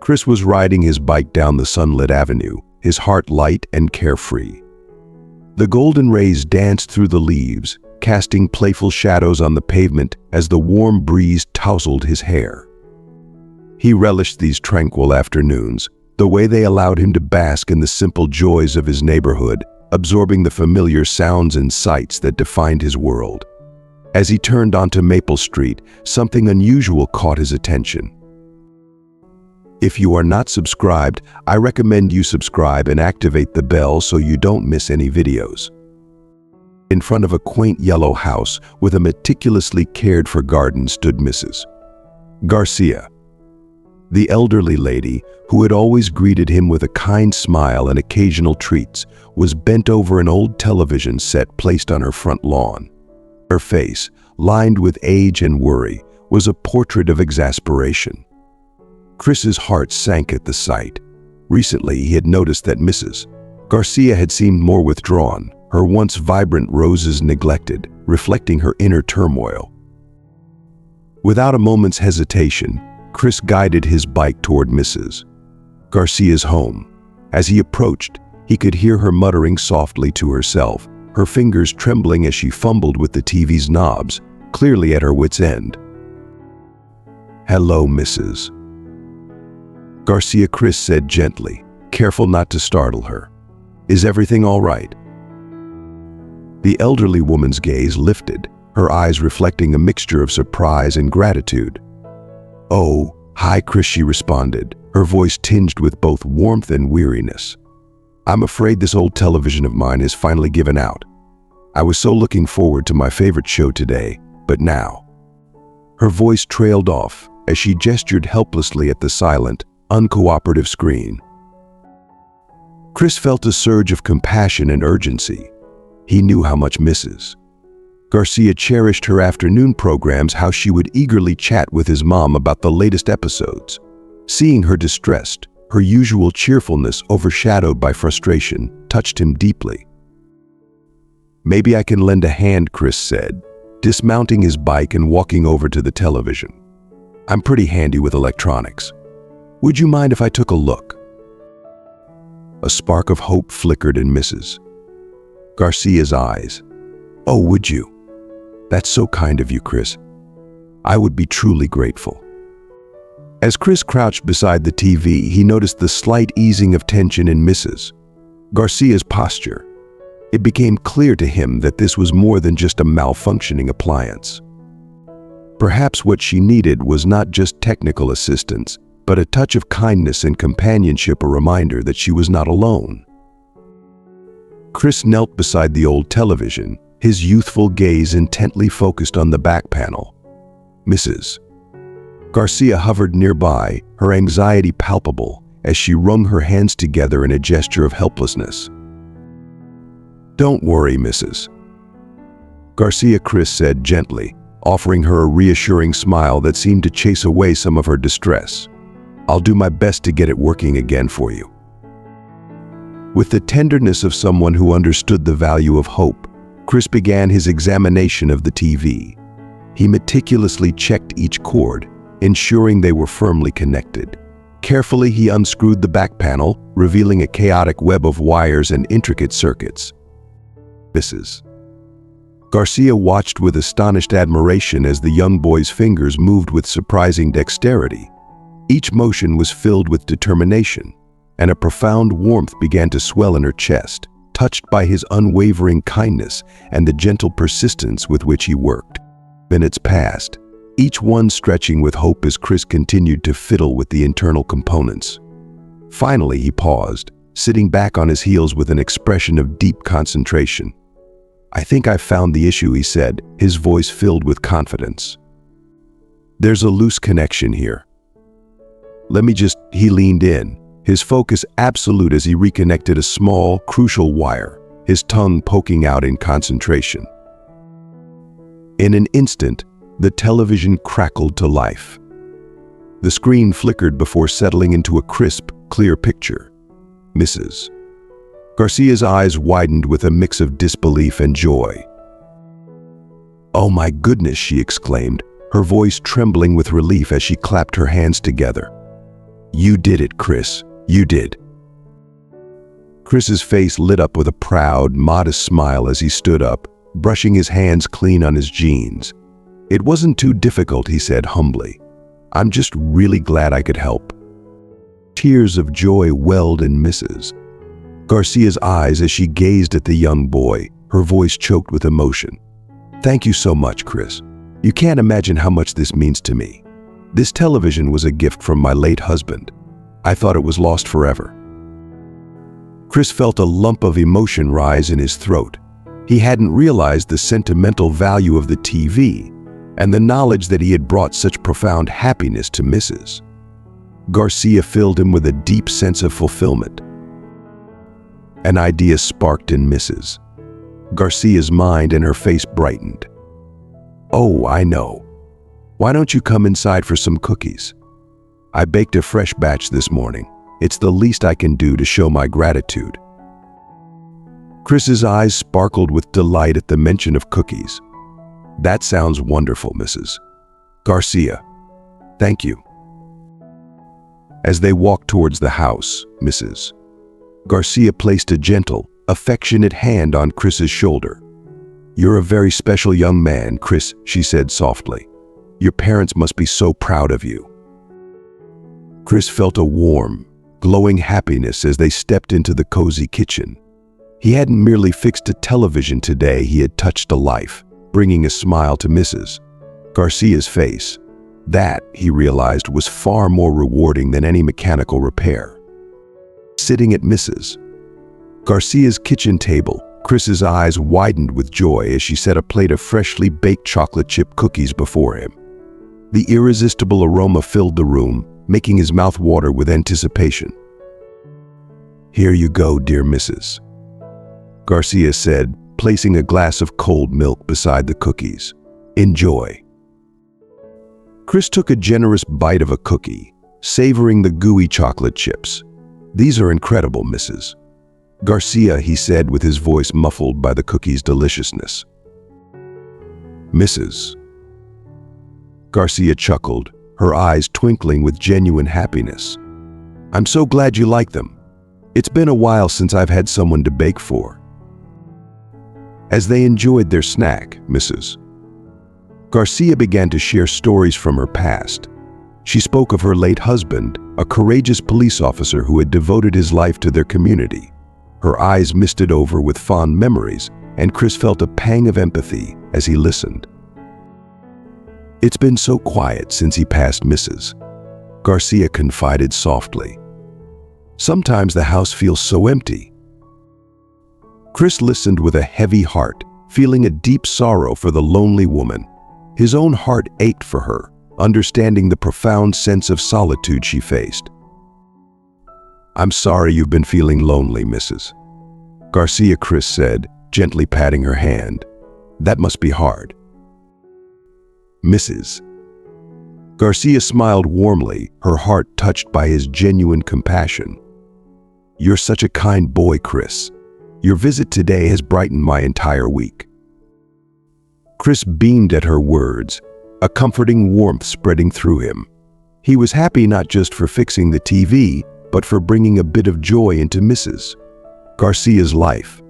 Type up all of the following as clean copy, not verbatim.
Chris was riding his bike down the sunlit avenue, his heart light and carefree. The golden rays danced through the leaves, casting playful shadows on the pavement as the warm breeze tousled his hair. He relished these tranquil afternoons, the way they allowed him to bask in the simple joys of his neighborhood, absorbing the familiar sounds and sights that defined his world. As he turned onto Maple Street, something unusual caught his attention. If you are not subscribed, I recommend you subscribe and activate the bell so you don't miss any videos. In front of a quaint yellow house with a meticulously cared-for garden stood Mrs. Garcia. The elderly lady, who had always greeted him with a kind smile and occasional treats, was bent over an old television set placed on her front lawn. Her face, lined with age and worry, was a portrait of exasperation. Chris's heart sank at the sight. Recently, he had noticed that Mrs. Garcia had seemed more withdrawn, her once vibrant roses neglected, reflecting her inner turmoil. Without a moment's hesitation, Chris guided his bike toward Mrs. Garcia's home. As he approached, he could hear her muttering softly to herself, her fingers trembling as she fumbled with the TV's knobs, clearly at her wit's end. "Hello, Mrs. Garcia," Chris said gently, careful not to startle her. "Is everything all right?" The elderly woman's gaze lifted, her eyes reflecting a mixture of surprise and gratitude. "Oh, hi, Chris," she responded, her voice tinged with both warmth and weariness. "I'm afraid this old television of mine has finally given out. I was so looking forward to my favorite show today, but now." Her voice trailed off as she gestured helplessly at the silent, uncooperative screen. Chris felt a surge of compassion and urgency. He knew how much Mrs. Garcia cherished her afternoon programs, how she would eagerly chat with his mom about the latest episodes. Seeing her distressed, her usual cheerfulness overshadowed by frustration, touched him deeply. "Maybe I can lend a hand," Chris said, dismounting his bike and walking over to the television. "I'm pretty handy with electronics. Would you mind if I took a look?" A spark of hope flickered in Mrs. Garcia's eyes. "Oh, would you? That's so kind of you, Chris. I would be truly grateful." As Chris crouched beside the TV, he noticed the slight easing of tension in Mrs. Garcia's posture. It became clear to him that this was more than just a malfunctioning appliance. Perhaps what she needed was not just technical assistance, but a touch of kindness and companionship, a reminder that she was not alone. Chris knelt beside the old television, his youthful gaze intently focused on the back panel. Mrs. Garcia hovered nearby, her anxiety palpable, as she wrung her hands together in a gesture of helplessness. "Don't worry, Mrs. Garcia," Chris said gently, offering her a reassuring smile that seemed to chase away some of her distress. "I'll do my best to get it working again for you." With the tenderness of someone who understood the value of hope, Chris began his examination of the TV. He meticulously checked each cord, ensuring they were firmly connected. Carefully, he unscrewed the back panel, revealing a chaotic web of wires and intricate circuits. Mrs. Garcia watched with astonished admiration as the young boy's fingers moved with surprising dexterity. Each motion was filled with determination, and a profound warmth began to swell in her chest, touched by his unwavering kindness and the gentle persistence with which he worked. Minutes passed, each one stretching with hope as Chris continued to fiddle with the internal components. Finally, he paused, sitting back on his heels with an expression of deep concentration. "I think I've found the issue," he said, his voice filled with confidence. "There's a loose connection here. He leaned in, his focus absolute as he reconnected a small, crucial wire, his tongue poking out in concentration. In an instant, the television crackled to life. The screen flickered before settling into a crisp, clear picture. Mrs. Garcia's eyes widened with a mix of disbelief and joy. "Oh my goodness," she exclaimed, her voice trembling with relief as she clapped her hands together. "You did it, Chris. You did." Chris's face lit up with a proud, modest smile as he stood up, brushing his hands clean on his jeans. "It wasn't too difficult," he said humbly. "I'm just really glad I could help." Tears of joy welled in Mrs. Garcia's eyes as she gazed at the young boy, her voice choked with emotion. "Thank you so much, Chris. You can't imagine how much this means to me. This television was a gift from my late husband. I thought it was lost forever." Chris felt a lump of emotion rise in his throat. He hadn't realized the sentimental value of the TV and the knowledge that he had brought such profound happiness to Mrs. Garcia filled him with a deep sense of fulfillment. An idea sparked in Mrs. Garcia's mind and her face brightened. "Oh, I know. Why don't you come inside for some cookies? I baked a fresh batch this morning. It's the least I can do to show my gratitude." Chris's eyes sparkled with delight at the mention of cookies. "That sounds wonderful, Mrs. Garcia. Thank you." As they walked towards the house, Mrs. Garcia placed a gentle, affectionate hand on Chris's shoulder. "You're a very special young man, Chris," she said softly. "Your parents must be so proud of you." Chris felt a warm, glowing happiness as they stepped into the cozy kitchen. He hadn't merely fixed a television today, he had touched a life, bringing a smile to Mrs. Garcia's face. That, he realized, was far more rewarding than any mechanical repair. Sitting at Mrs. Garcia's kitchen table, Chris's eyes widened with joy as she set a plate of freshly baked chocolate chip cookies before him. The irresistible aroma filled the room, making his mouth water with anticipation. "Here you go, dear Mrs. Garcia said, placing a glass of cold milk beside the cookies. "Enjoy." Chris took a generous bite of a cookie, savoring the gooey chocolate chips. "These are incredible, Mrs. Garcia," he said with his voice muffled by the cookie's deliciousness. "Mrs. Garcia chuckled, her eyes twinkling with genuine happiness. "I'm so glad you like them. It's been a while since I've had someone to bake for." As they enjoyed their snack, Mrs. Garcia began to share stories from her past. She spoke of her late husband, a courageous police officer who had devoted his life to their community. Her eyes misted over with fond memories, and Chris felt a pang of empathy as he listened. "It's been so quiet since he passed, Mrs. Garcia confided softly. "Sometimes the house feels so empty." Chris listened with a heavy heart, feeling a deep sorrow for the lonely woman. His own heart ached for her, understanding the profound sense of solitude she faced. "I'm sorry you've been feeling lonely, Mrs. Garcia," Chris said, gently patting her hand. "That must be hard." Mrs. Garcia smiled warmly, her heart touched by his genuine compassion. "You're such a kind boy, Chris. Your visit today has brightened my entire week." Chris beamed at her words, a comforting warmth spreading through him. He was happy not just for fixing the TV, but for bringing a bit of joy into Mrs. Garcia's life.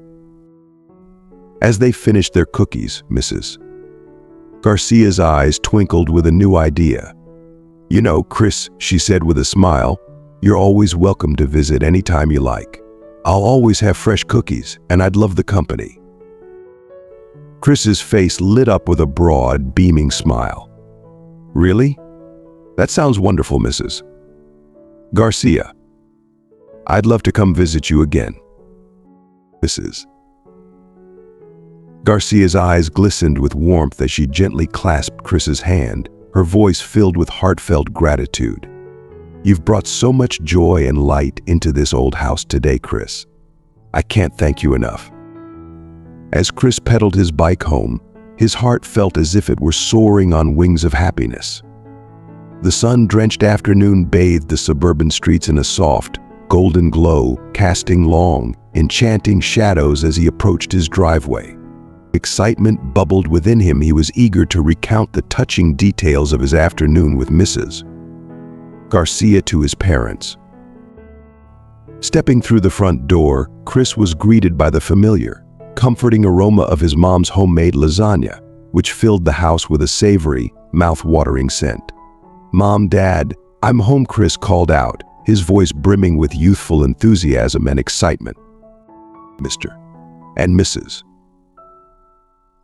As they finished their cookies, Mrs. Garcia's eyes twinkled with a new idea. "You know, Chris," she said with a smile, "you're always welcome to visit anytime you like. I'll always have fresh cookies, and I'd love the company." Chris's face lit up with a broad, beaming smile. "Really? That sounds wonderful, Mrs. Garcia. I'd love to come visit you again." Mrs. Garcia's eyes glistened with warmth as she gently clasped Chris's hand, her voice filled with heartfelt gratitude. "You've brought so much joy and light into this old house today, Chris. I can't thank you enough." As Chris pedaled his bike home, his heart felt as if it were soaring on wings of happiness. The sun-drenched afternoon bathed the suburban streets in a soft, golden glow, casting long, enchanting shadows as he approached his driveway. Excitement bubbled within him. He was eager to recount the touching details of his afternoon with Mrs. Garcia to his parents. Stepping through the front door, Chris was greeted by the familiar, comforting aroma of his mom's homemade lasagna, which filled the house with a savory, mouth-watering scent. "Mom, Dad, I'm home," Chris called out, his voice brimming with youthful enthusiasm and excitement. Mr. and Mrs.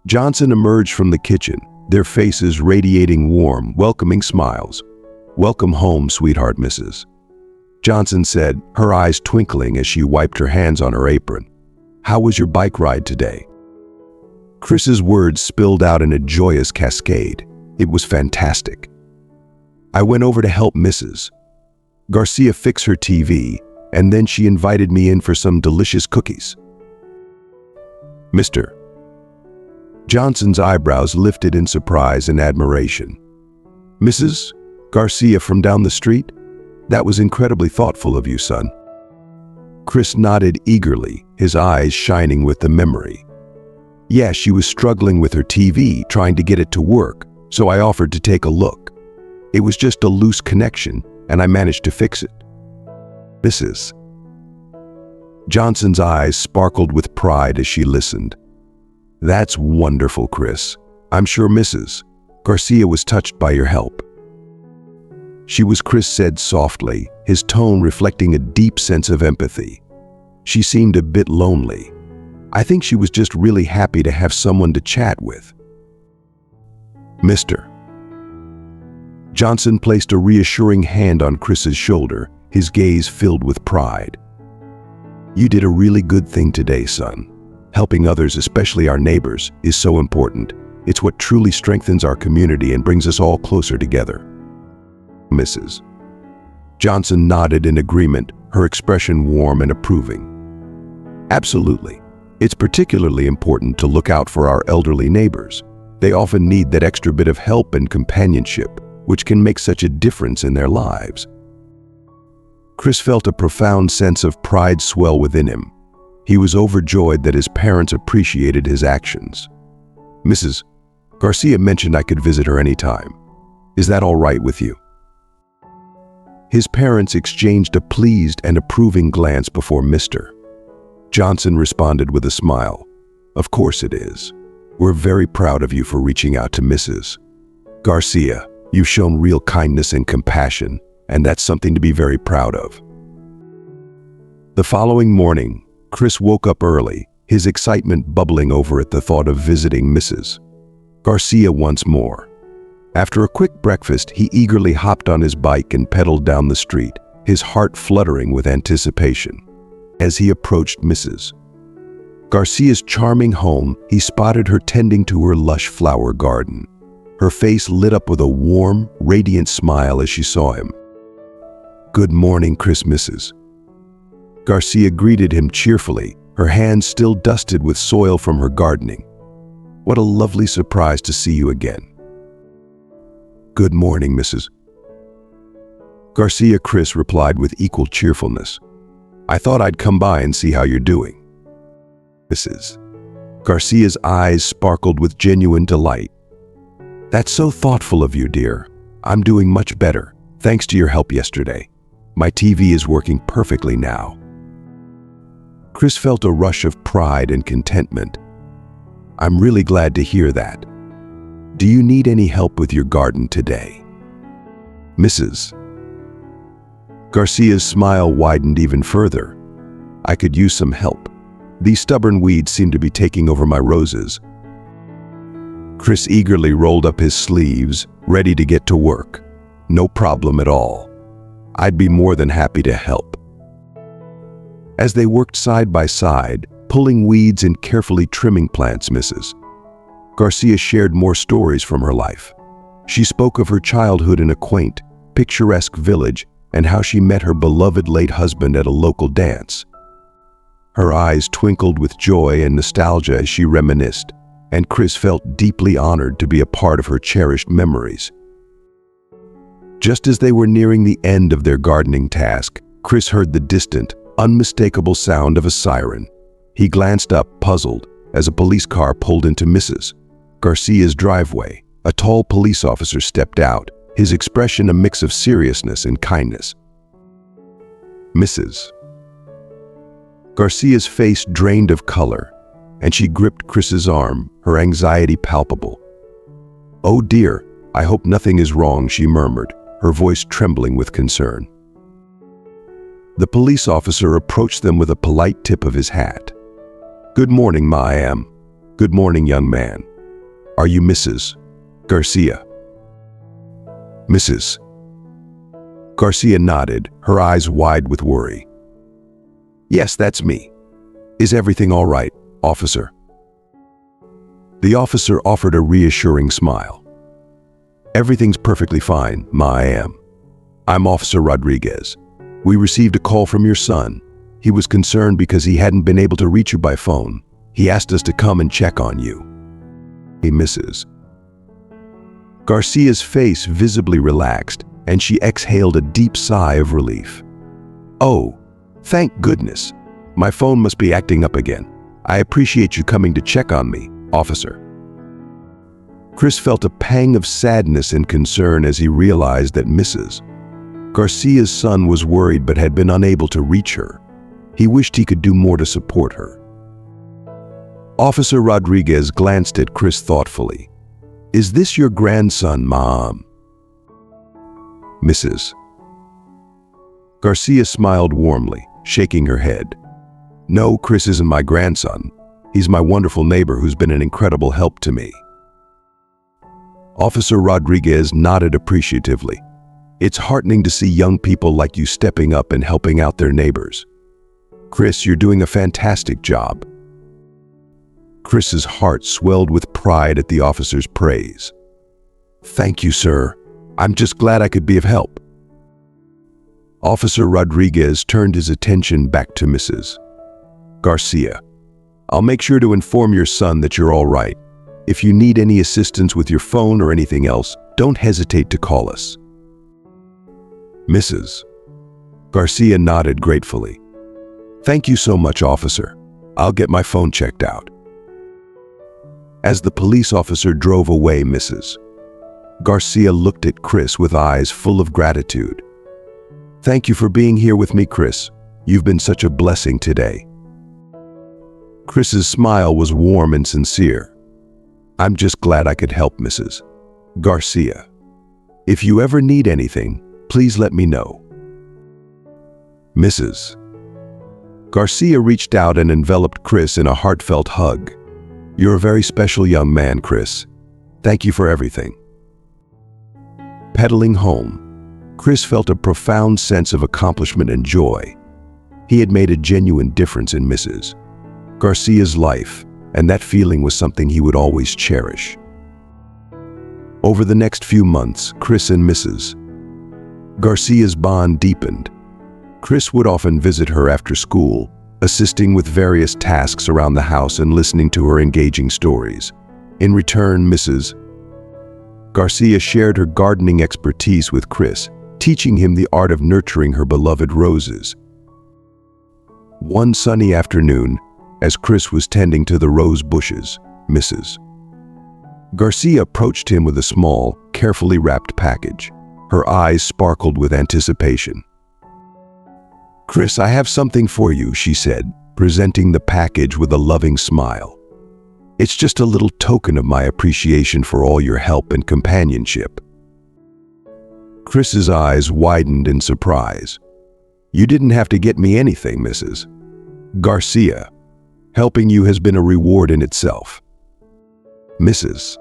Johnson emerged from the kitchen, their faces radiating warm, welcoming smiles. "Welcome home, sweetheart, Mrs. Johnson said, her eyes twinkling as she wiped her hands on her apron. "How was your bike ride today?" Chris's words spilled out in a joyous cascade. "It was fantastic. I went over to help Mrs. Garcia fix her TV, and then she invited me in for some delicious cookies." Mr. Johnson's eyebrows lifted in surprise and admiration. "Mrs. Garcia from down the street? That was incredibly thoughtful of you, son." Chris nodded eagerly, his eyes shining with the memory. "Yeah, she was struggling with her TV, trying to get it to work, so I offered to take a look. It was just a loose connection, and I managed to fix it." Mrs. Johnson's eyes sparkled with pride as she listened. "That's wonderful, Chris. I'm sure Mrs. Garcia was touched by your help." "She was," Chris said softly, his tone reflecting a deep sense of empathy. "She seemed a bit lonely. I think she was just really happy to have someone to chat with." Mr. Johnson placed a reassuring hand on Chris's shoulder, his gaze filled with pride. "You did a really good thing today, son. Helping others, especially our neighbors, is so important. It's what truly strengthens our community and brings us all closer together." Mrs. Johnson nodded in agreement, her expression warm and approving. "Absolutely. It's particularly important to look out for our elderly neighbors. They often need that extra bit of help and companionship, which can make such a difference in their lives." Chris felt a profound sense of pride swell within him. He was overjoyed that his parents appreciated his actions. "Mrs. Garcia mentioned I could visit her anytime. Is that all right with you?" His parents exchanged a pleased and approving glance before Mr. Johnson responded with a smile. "Of course it is. We're very proud of you for reaching out to Mrs. Garcia. You've shown real kindness and compassion, and that's something to be very proud of." The following morning, Chris woke up early, his excitement bubbling over at the thought of visiting Mrs. Garcia once more. After a quick breakfast, he eagerly hopped on his bike and pedaled down the street, his heart fluttering with anticipation. As he approached Mrs. Garcia's charming home, he spotted her tending to her lush flower garden. Her face lit up with a warm, radiant smile as she saw him. "Good morning, Chris." Mrs. Garcia greeted him cheerfully, her hands still dusted with soil from her gardening. "What a lovely surprise to see you again." "Good morning, Mrs. Garcia," Chris replied with equal cheerfulness. "I thought I'd come by and see how you're doing." Mrs. Garcia's eyes sparkled with genuine delight. "That's so thoughtful of you, dear. I'm doing much better, thanks to your help yesterday. My TV is working perfectly now." Chris felt a rush of pride and contentment. "I'm really glad to hear that. Do you need any help with your garden today?" Mrs. Garcia's smile widened even further. "I could use some help. These stubborn weeds seem to be taking over my roses." Chris eagerly rolled up his sleeves, ready to get to work. "No problem at all. I'd be more than happy to help." As they worked side by side, pulling weeds and carefully trimming plants, Mrs. Garcia shared more stories from her life. She spoke of her childhood in a quaint, picturesque village and how she met her beloved late husband at a local dance. Her eyes twinkled with joy and nostalgia as she reminisced, and Chris felt deeply honored to be a part of her cherished memories. Just as they were nearing the end of their gardening task, Chris heard the distant, unmistakable sound of a siren. He glanced up, puzzled, as a police car pulled into Mrs. Garcia's driveway. A tall police officer stepped out, his expression a mix of seriousness and kindness. Mrs. Garcia's face drained of color, and she gripped Chris's arm, her anxiety palpable. "Oh dear, I hope nothing is wrong," she murmured, her voice trembling with concern. The police officer approached them with a polite tip of his hat. "Good morning, ma'am." "Good morning, young man. Are you Mrs. Garcia?" "Mrs." Garcia nodded, her eyes wide with worry. "Yes, that's me. Is everything all right, officer?" The officer offered a reassuring smile. "Everything's perfectly fine, ma'am. I'm Officer Rodriguez. We received a call from your son. He was concerned because he hadn't been able to reach you by phone. He asked us to come and check on you." "Hey, Mrs." Garcia's face visibly relaxed, and she exhaled a deep sigh of relief. "Oh, thank goodness. My phone must be acting up again. I appreciate you coming to check on me, officer." Chris felt a pang of sadness and concern as he realized that Mrs. Garcia's son was worried but had been unable to reach her. He wished he could do more to support her. Officer Rodriguez glanced at Chris thoughtfully. "Is this your grandson, Mom?" "Mrs." Garcia smiled warmly, shaking her head. "No, Chris isn't my grandson. He's my wonderful neighbor who's been an incredible help to me." Officer Rodriguez nodded appreciatively. "It's heartening to see young people like you stepping up and helping out their neighbors. Chris, you're doing a fantastic job." Chris's heart swelled with pride at the officer's praise. "Thank you, sir. I'm just glad I could be of help." Officer Rodriguez turned his attention back to Mrs. Garcia. "I'll make sure to inform your son that you're all right. If you need any assistance with your phone or anything else, don't hesitate to call us." Mrs. Garcia nodded gratefully. "Thank you so much, officer. I'll get my phone checked out." As the police officer drove away, Mrs. Garcia looked at Chris with eyes full of gratitude. "Thank you for being here with me, Chris. You've been such a blessing today." Chris's smile was warm and sincere. "I'm just glad I could help, Mrs. Garcia. If you ever need anything, please let me know." Mrs. Garcia reached out and enveloped Chris in a heartfelt hug. "You're a very special young man, Chris. Thank you for everything." Pedaling home, Chris felt a profound sense of accomplishment and joy. He had made a genuine difference in Mrs. Garcia's life, and that feeling was something he would always cherish. Over the next few months, Chris and Mrs. Garcia's bond deepened. Chris would often visit her after school, assisting with various tasks around the house and listening to her engaging stories. In return, Mrs. Garcia shared her gardening expertise with Chris, teaching him the art of nurturing her beloved roses. One sunny afternoon, as Chris was tending to the rose bushes, Mrs. Garcia approached him with a small, carefully wrapped package. Her eyes sparkled with anticipation. "Chris, I have something for you," she said, presenting the package with a loving smile. "It's just a little token of my appreciation for all your help and companionship." Chris's eyes widened in surprise. "You didn't have to get me anything, Mrs. Garcia. Helping you has been a reward in itself." Mrs.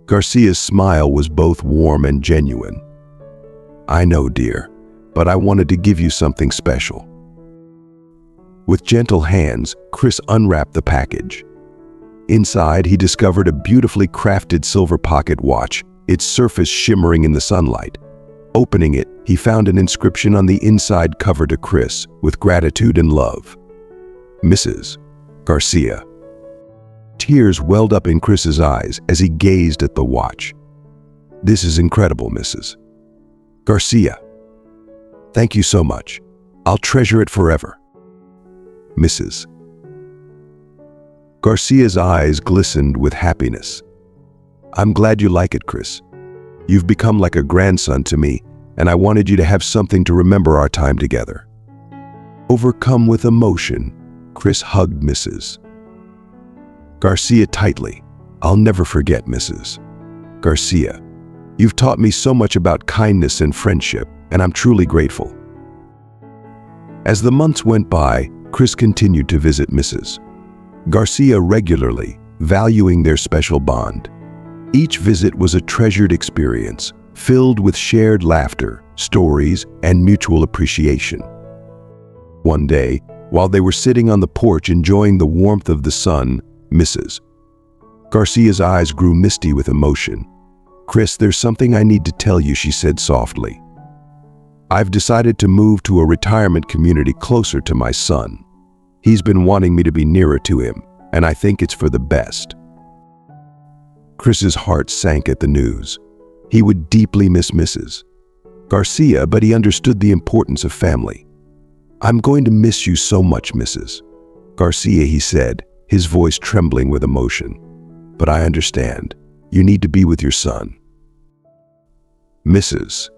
Garcia's smile was both warm and genuine. "I know, dear, but I wanted to give you something special." With gentle hands, Chris unwrapped the package. Inside, he discovered a beautifully crafted silver pocket watch, its surface shimmering in the sunlight. Opening it, he found an inscription on the inside cover to Chris, with gratitude and love. Mrs. Garcia. Tears welled up in Chris's eyes as he gazed at the watch. "This is incredible, Mrs. Garcia. Thank you so much. I'll treasure it forever." Mrs. Garcia's eyes glistened with happiness. "I'm glad you like it, Chris. You've become like a grandson to me, and I wanted you to have something to remember our time together." Overcome with emotion, Chris hugged Mrs. Garcia tightly. "I'll never forget, Mrs. Garcia. You've taught me so much about kindness and friendship, and I'm truly grateful." As the months went by, Chris continued to visit Mrs. Garcia regularly, valuing their special bond. Each visit was a treasured experience, filled with shared laughter, stories, and mutual appreciation. One day, while they were sitting on the porch enjoying the warmth of the sun, Mrs. Garcia's eyes grew misty with emotion. "Chris, there's something I need to tell you," she said softly. "I've decided to move to a retirement community closer to my son. He's been wanting me to be nearer to him, and I think it's for the best." Chris's heart sank at the news. He would deeply miss Mrs. Garcia, but he understood the importance of family. "I'm going to miss you so much, Mrs. Garcia," he said, his voice trembling with emotion. "But I understand. You need to be with your son." Mrs.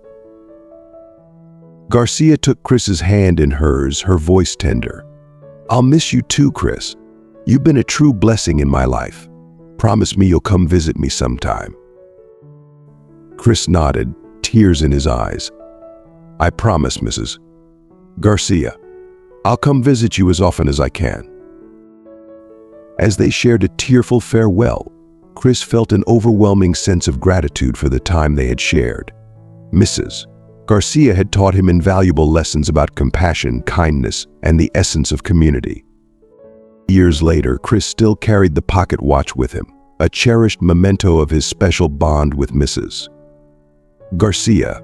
Garcia took Chris's hand in hers, her voice tender. "I'll miss you too, Chris. You've been a true blessing in my life. Promise me you'll come visit me sometime." Chris nodded, tears in his eyes. "I promise, Mrs. Garcia. I'll come visit you as often as I can." As they shared a tearful farewell, Chris felt an overwhelming sense of gratitude for the time they had shared. Mrs. Garcia had taught him invaluable lessons about compassion, kindness, and the essence of community. Years later, Chris still carried the pocket watch with him, a cherished memento of his special bond with Mrs. Garcia.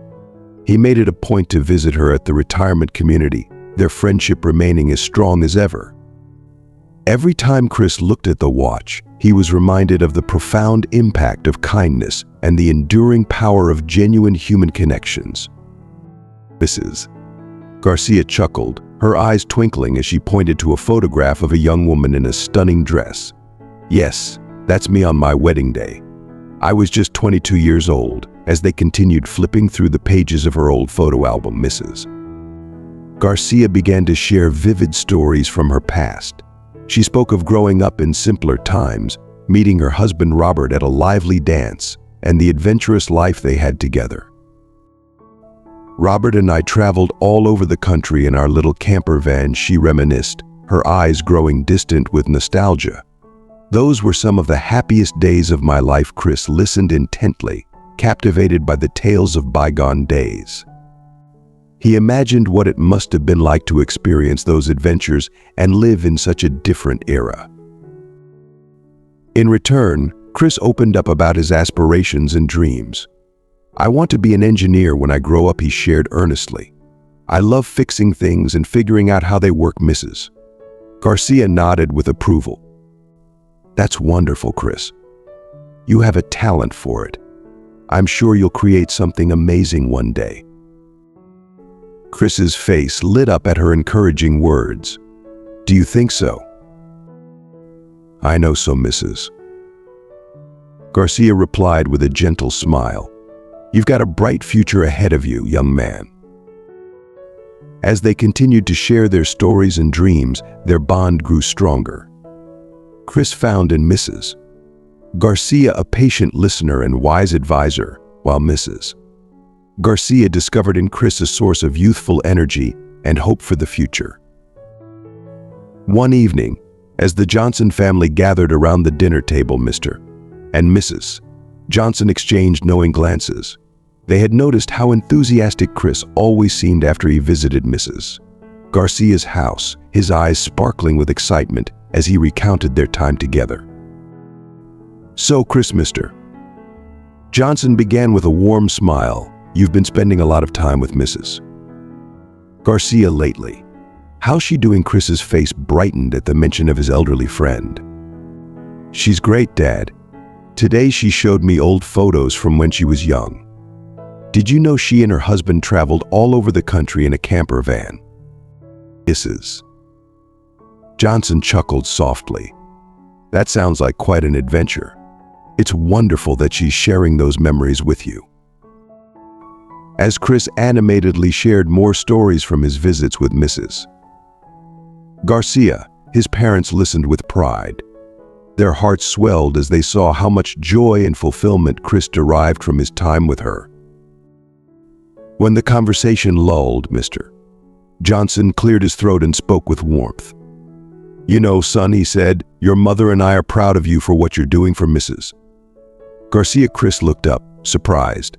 He made it a point to visit her at the retirement community, their friendship remaining as strong as ever. Every time Chris looked at the watch, he was reminded of the profound impact of kindness and the enduring power of genuine human connections. Mrs. Garcia chuckled, her eyes twinkling as she pointed to a photograph of a young woman in a stunning dress. "Yes, that's me on my wedding day. I was just 22 years old," as they continued flipping through the pages of her old photo album. Mrs. Garcia began to share vivid stories from her past. She spoke of growing up in simpler times, meeting her husband Robert at a lively dance, and the adventurous life they had together. "Robert and I traveled all over the country in our little camper van," she reminisced, her eyes growing distant with nostalgia. "Those were some of the happiest days of my life." Chris listened intently, captivated by the tales of bygone days. He imagined what it must have been like to experience those adventures and live in such a different era. In return, Chris opened up about his aspirations and dreams. "I want to be an engineer when I grow up," he shared earnestly. "I love fixing things and figuring out how they work." Mrs. Garcia nodded with approval. "That's wonderful, Chris. You have a talent for it. I'm sure you'll create something amazing one day." Chris's face lit up at her encouraging words. "Do you think so?" "I know so, Mrs. Garcia replied with a gentle smile. "You've got a bright future ahead of you, young man." As they continued to share their stories and dreams, their bond grew stronger. Chris found in Mrs. Garcia a patient listener and wise advisor, while Mrs. Garcia discovered in Chris a source of youthful energy and hope for the future. One evening, as the Johnson family gathered around the dinner table, Mr. and Mrs. Johnson exchanged knowing glances. They had noticed how enthusiastic Chris always seemed after he visited Mrs. Garcia's house, his eyes sparkling with excitement as he recounted their time together. "So, Chris," Mr. Johnson began with a warm smile, "you've been spending a lot of time with Mrs. Garcia lately. How's she doing?" Chris's face brightened at the mention of his elderly friend. "She's great, Dad. Today she showed me old photos from when she was young. Did you know she and her husband traveled all over the country in a camper van?" Mrs. Johnson chuckled softly. "That sounds like quite an adventure. It's wonderful that she's sharing those memories with you." as Chris animatedly shared more stories from his visits with Mrs. Garcia. His parents listened with pride. Their hearts swelled as they saw how much joy and fulfillment Chris derived from his time with her. When the conversation lulled, Mr. Johnson cleared his throat and spoke with warmth. "You know, son," he said, "your mother and I are proud of you for what you're doing for Mrs. Garcia." Chris looked up, surprised.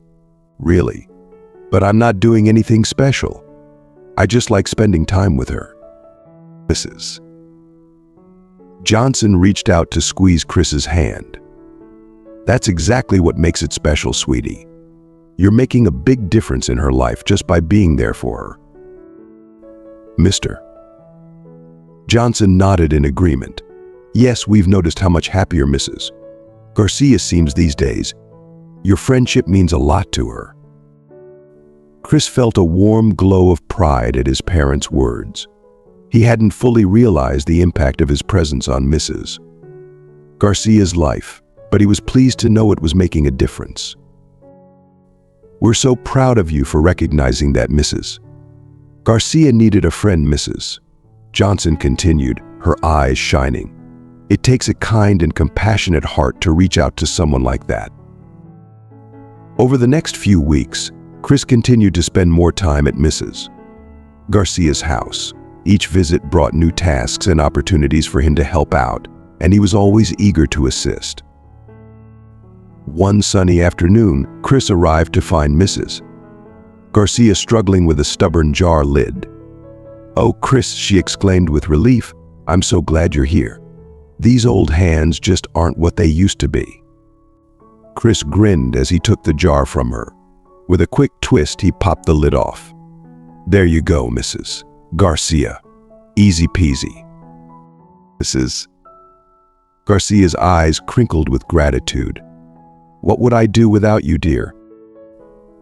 "Really? But I'm not doing anything special. I just like spending time with her." Mrs. Johnson reached out to squeeze Chris's hand. "That's exactly what makes it special, sweetie. You're making a big difference in her life just by being there for her." Mr. Johnson nodded in agreement. "Yes, we've noticed how much happier Mrs. Garcia seems these days. Your friendship means a lot to her." Chris felt a warm glow of pride at his parents' words. He hadn't fully realized the impact of his presence on Mrs. Garcia's life, but he was pleased to know it was making a difference. "We're so proud of you for recognizing that, Mrs. Garcia needed a friend," Mrs. Johnson continued, her eyes shining. "It takes a kind and compassionate heart to reach out to someone like that." Over the next few weeks, Chris continued to spend more time at Mrs. Garcia's house. Each visit brought new tasks and opportunities for him to help out, and he was always eager to assist. One sunny afternoon, Chris arrived to find Mrs. Garcia struggling with a stubborn jar lid. "Oh, Chris," she exclaimed with relief, "I'm so glad you're here. These old hands just aren't what they used to be." Chris grinned as he took the jar from her. With a quick twist, he popped the lid off. "There you go, Mrs. Garcia. Easy peasy." Mrs. Garcia's eyes crinkled with gratitude. "What would I do without you, dear?"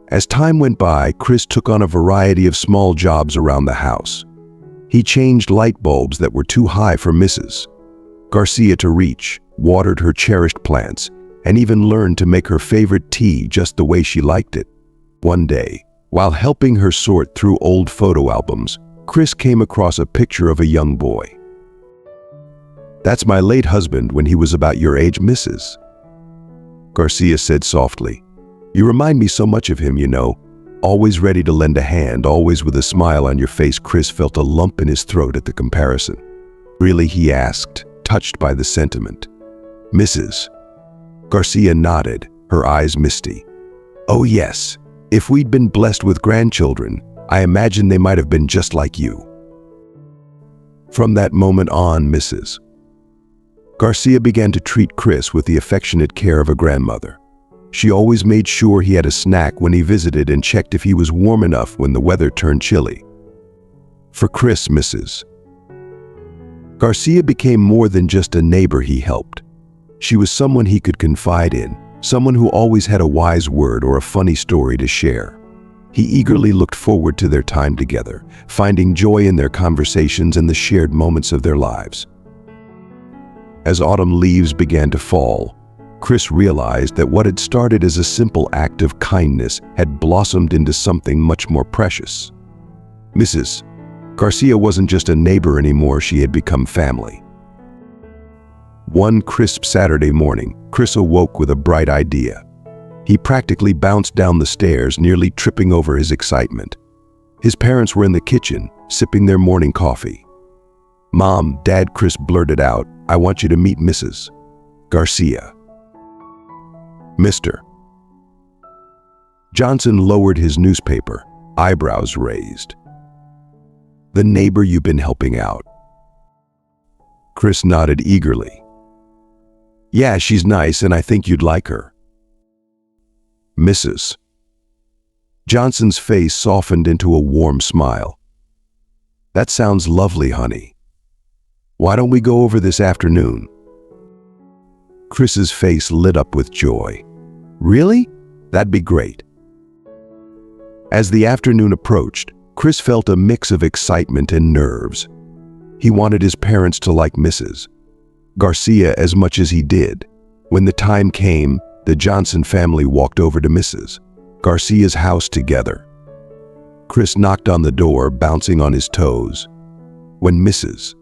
As time went by, Chris took on a variety of small jobs around the house. He changed light bulbs that were too high for Mrs. Garcia to reach, watered her cherished plants, and even learned to make her favorite tea just the way she liked it. One day, while helping her sort through old photo albums, Chris came across a picture of a young boy. "That's my late husband when he was about your age, Mrs. Garcia said softly. "You remind me so much of him, you know. Always ready to lend a hand, always with a smile on your face." Chris felt a lump in his throat at the comparison. "Really?" he asked, touched by the sentiment. Mrs. Garcia nodded, her eyes misty. "Oh yes. If we'd been blessed with grandchildren, I imagine they might have been just like you." From that moment on, Mrs. Garcia began to treat Chris with the affectionate care of a grandmother. She always made sure he had a snack when he visited and checked if he was warm enough when the weather turned chilly. For Chris, Mrs. Garcia became more than just a neighbor he helped. She was someone he could confide in, someone who always had a wise word or a funny story to share. He eagerly looked forward to their time together, finding joy in their conversations and the shared moments of their lives. As autumn leaves began to fall, Chris realized that what had started as a simple act of kindness had blossomed into something much more precious. Mrs. Garcia wasn't just a neighbor anymore, she had become family. One crisp Saturday morning, Chris awoke with a bright idea. He practically bounced down the stairs, nearly tripping over his excitement. His parents were in the kitchen, sipping their morning coffee. "Mom, Dad," Chris blurted out, "I want you to meet Mrs. Garcia." Mr. Johnson lowered his newspaper, eyebrows raised. "The neighbor you've been helping out?" Chris nodded eagerly. "Yeah, she's nice and I think you'd like her." Mrs. Johnson's face softened into a warm smile. "That sounds lovely, honey. Why don't we go over this afternoon?" Chris's face lit up with joy. "Really? That'd be great." As the afternoon approached, Chris felt a mix of excitement and nerves. He wanted his parents to like Mrs. Garcia as much as he did. When the time came, the Johnson family walked over to Mrs. Garcia's house together. Chris knocked on the door, bouncing on his toes. When Mrs.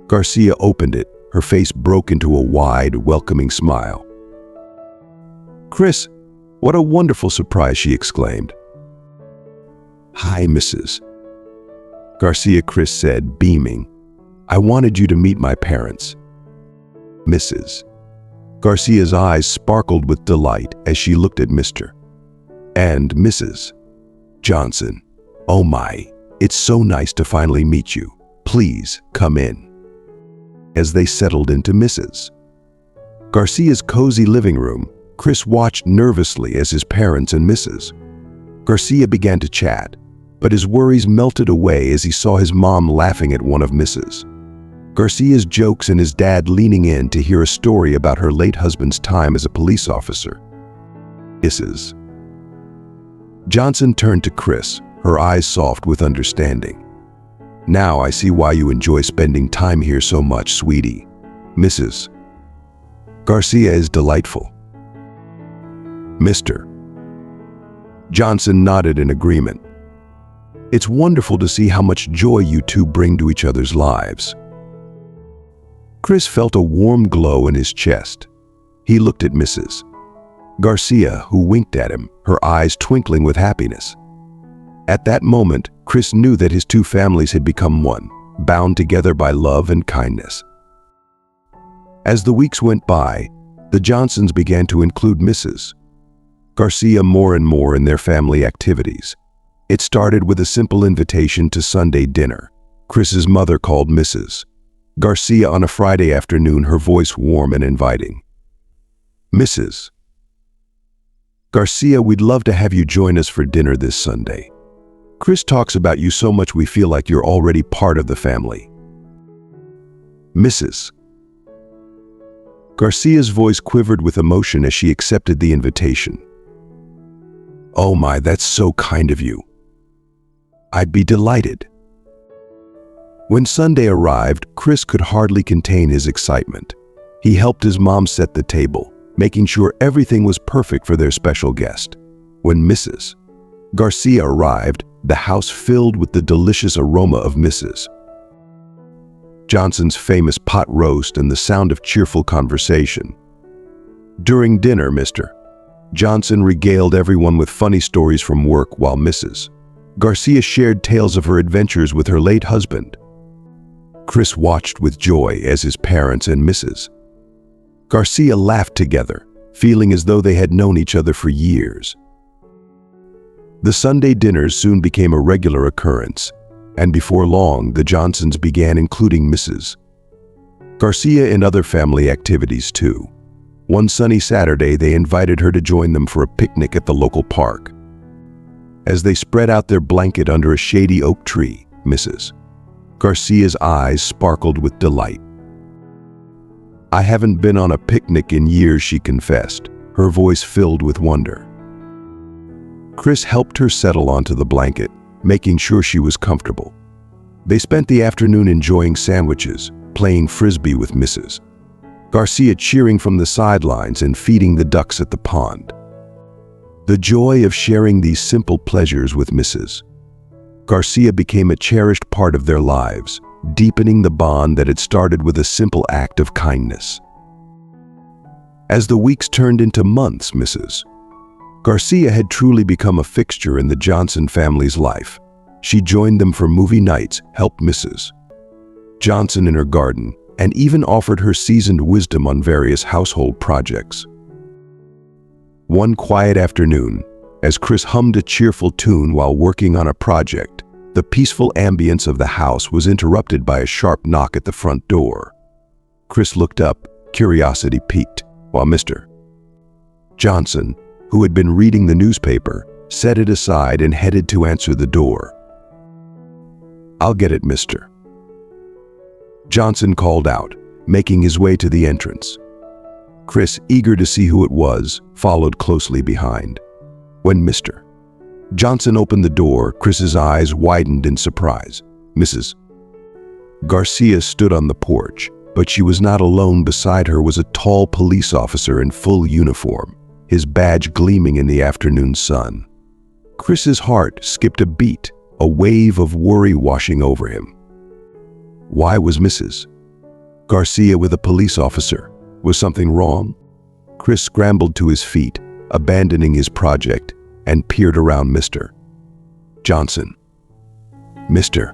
Garcia opened it, her face broke into a wide, welcoming smile. "Chris, what a wonderful surprise," she exclaimed. "Hi, Mrs. Garcia," Chris said, beaming. "I wanted you to meet my parents." Mrs. Garcia's eyes sparkled with delight as she looked at Mr. and Mrs. Johnson. "Oh my, it's so nice to finally meet you. Please, come in." As they settled into Mrs. Garcia's cozy living room, Chris watched nervously as his parents and Mrs. Garcia began to chat, but his worries melted away as he saw his mom laughing at one of Mrs. Garcia's jokes and his dad leaning in to hear a story about her late husband's time as a police officer. Mrs. Johnson turned to Chris, her eyes soft with understanding. "Now I see why you enjoy spending time here so much, sweetie. Mrs. Garcia is delightful." Mr. Johnson nodded in agreement. "It's wonderful to see how much joy you two bring to each other's lives." Chris felt a warm glow in his chest. He looked at Mrs. Garcia, who winked at him, her eyes twinkling with happiness. At that moment, Chris knew that his two families had become one, bound together by love and kindness. As the weeks went by, the Johnsons began to include Mrs. Garcia more and more in their family activities. It started with a simple invitation to Sunday dinner. Chris's mother called Mrs. Garcia on a Friday afternoon, her voice warm and inviting. "Mrs. Garcia, we'd love to have you join us for dinner this Sunday. Chris talks about you so much we feel like you're already part of the family." Mrs. Garcia's voice quivered with emotion as she accepted the invitation. "Oh my, that's so kind of you. I'd be delighted." When Sunday arrived, Chris could hardly contain his excitement. He helped his mom set the table, making sure everything was perfect for their special guest. When Mrs. Garcia arrived, the house filled with the delicious aroma of Mrs. Johnson's famous pot roast and the sound of cheerful conversation. During dinner, Mr. Johnson regaled everyone with funny stories from work while Mrs. Garcia shared tales of her adventures with her late husband. Chris watched with joy as his parents and Mrs. Garcia laughed together, feeling as though they had known each other for years. The Sunday dinners soon became a regular occurrence, and before long, the Johnsons began including Mrs. Garcia in other family activities too. One sunny Saturday, they invited her to join them for a picnic at the local park. As they spread out their blanket under a shady oak tree, Mrs. Garcia's eyes sparkled with delight. "I haven't been on a picnic in years," she confessed, her voice filled with wonder. Chris helped her settle onto the blanket, making sure she was comfortable. They spent the afternoon enjoying sandwiches, playing frisbee with Mrs. Garcia, cheering from the sidelines and feeding the ducks at the pond. The joy of sharing these simple pleasures with Mrs. Garcia became a cherished part of their lives, deepening the bond that had started with a simple act of kindness. As the weeks turned into months, Mrs. Garcia had truly become a fixture in the Johnson family's life. She joined them for movie nights, helped Mrs. Johnson in her garden, and even offered her seasoned wisdom on various household projects. One quiet afternoon, as Chris hummed a cheerful tune while working on a project, the peaceful ambience of the house was interrupted by a sharp knock at the front door. Chris looked up, curiosity piqued, while Mr. Johnson, who had been reading the newspaper, set it aside and headed to answer the door. "I'll get it, Mr. Johnson called out, making his way to the entrance. Chris, eager to see who it was, followed closely behind. When Mr. Johnson opened the door, Chris's eyes widened in surprise. Mrs. Garcia stood on the porch, but she was not alone. Beside her was a tall police officer in full uniform. his badge gleaming in the afternoon sun. Chris's heart skipped a beat, a wave of worry washing over him. Why was Mrs. Garcia with a police officer? Was something wrong? Chris scrambled to his feet, abandoning his project, and peered around Mr. Johnson. Mr.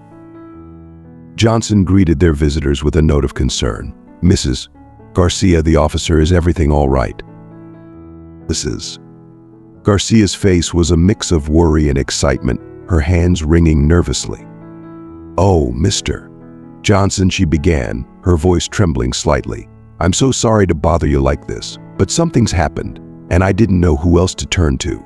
Johnson greeted their visitors with a note of concern. Mrs. Garcia, the officer, is everything all right? Mrs. Garcia's face was a mix of worry and excitement, her hands wringing nervously. Oh, Mr. Johnson, she began, her voice trembling slightly. I'm so sorry to bother you like this, but something's happened, and I didn't know who else to turn to.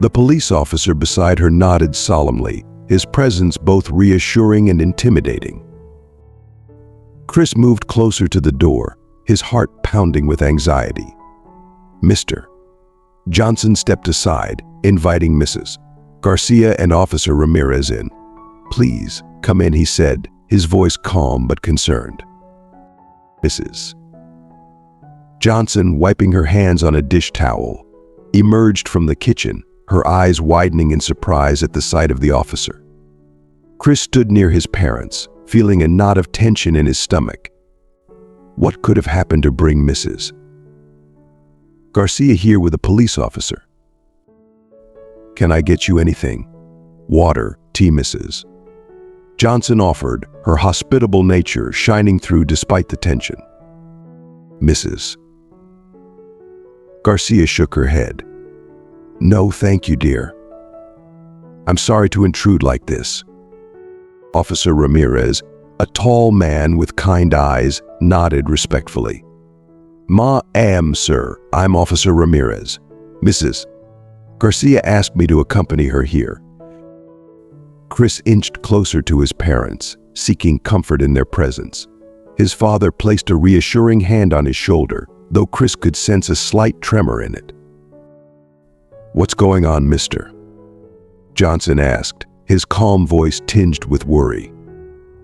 The police officer beside her nodded solemnly, his presence both reassuring and intimidating. Chris moved closer to the door, his heart pounding with anxiety. Mr. Johnson stepped aside, inviting Mrs. Garcia and Officer Ramirez in. Please, come in, he said, his voice calm but concerned. Mrs. Johnson, wiping her hands on a dish towel, emerged from the kitchen, her eyes widening in surprise at the sight of the officer. Chris stood near his parents, feeling a knot of tension in his stomach. What could have happened to bring Mrs. Garcia here with a police officer? Can I get you anything? Water, tea, Mrs. Johnson offered, her hospitable nature shining through despite the tension. Mrs. Garcia shook her head. No, thank you, dear. I'm sorry to intrude like this. Officer Ramirez, a tall man with kind eyes, nodded respectfully. Sir, I'm Officer Ramirez. Mrs. Garcia asked me to accompany her here. Chris inched closer to his parents, seeking comfort in their presence. His father placed a reassuring hand on his shoulder, though Chris could sense a slight tremor in it. What's going on, Mr. Johnson asked, his calm voice tinged with worry.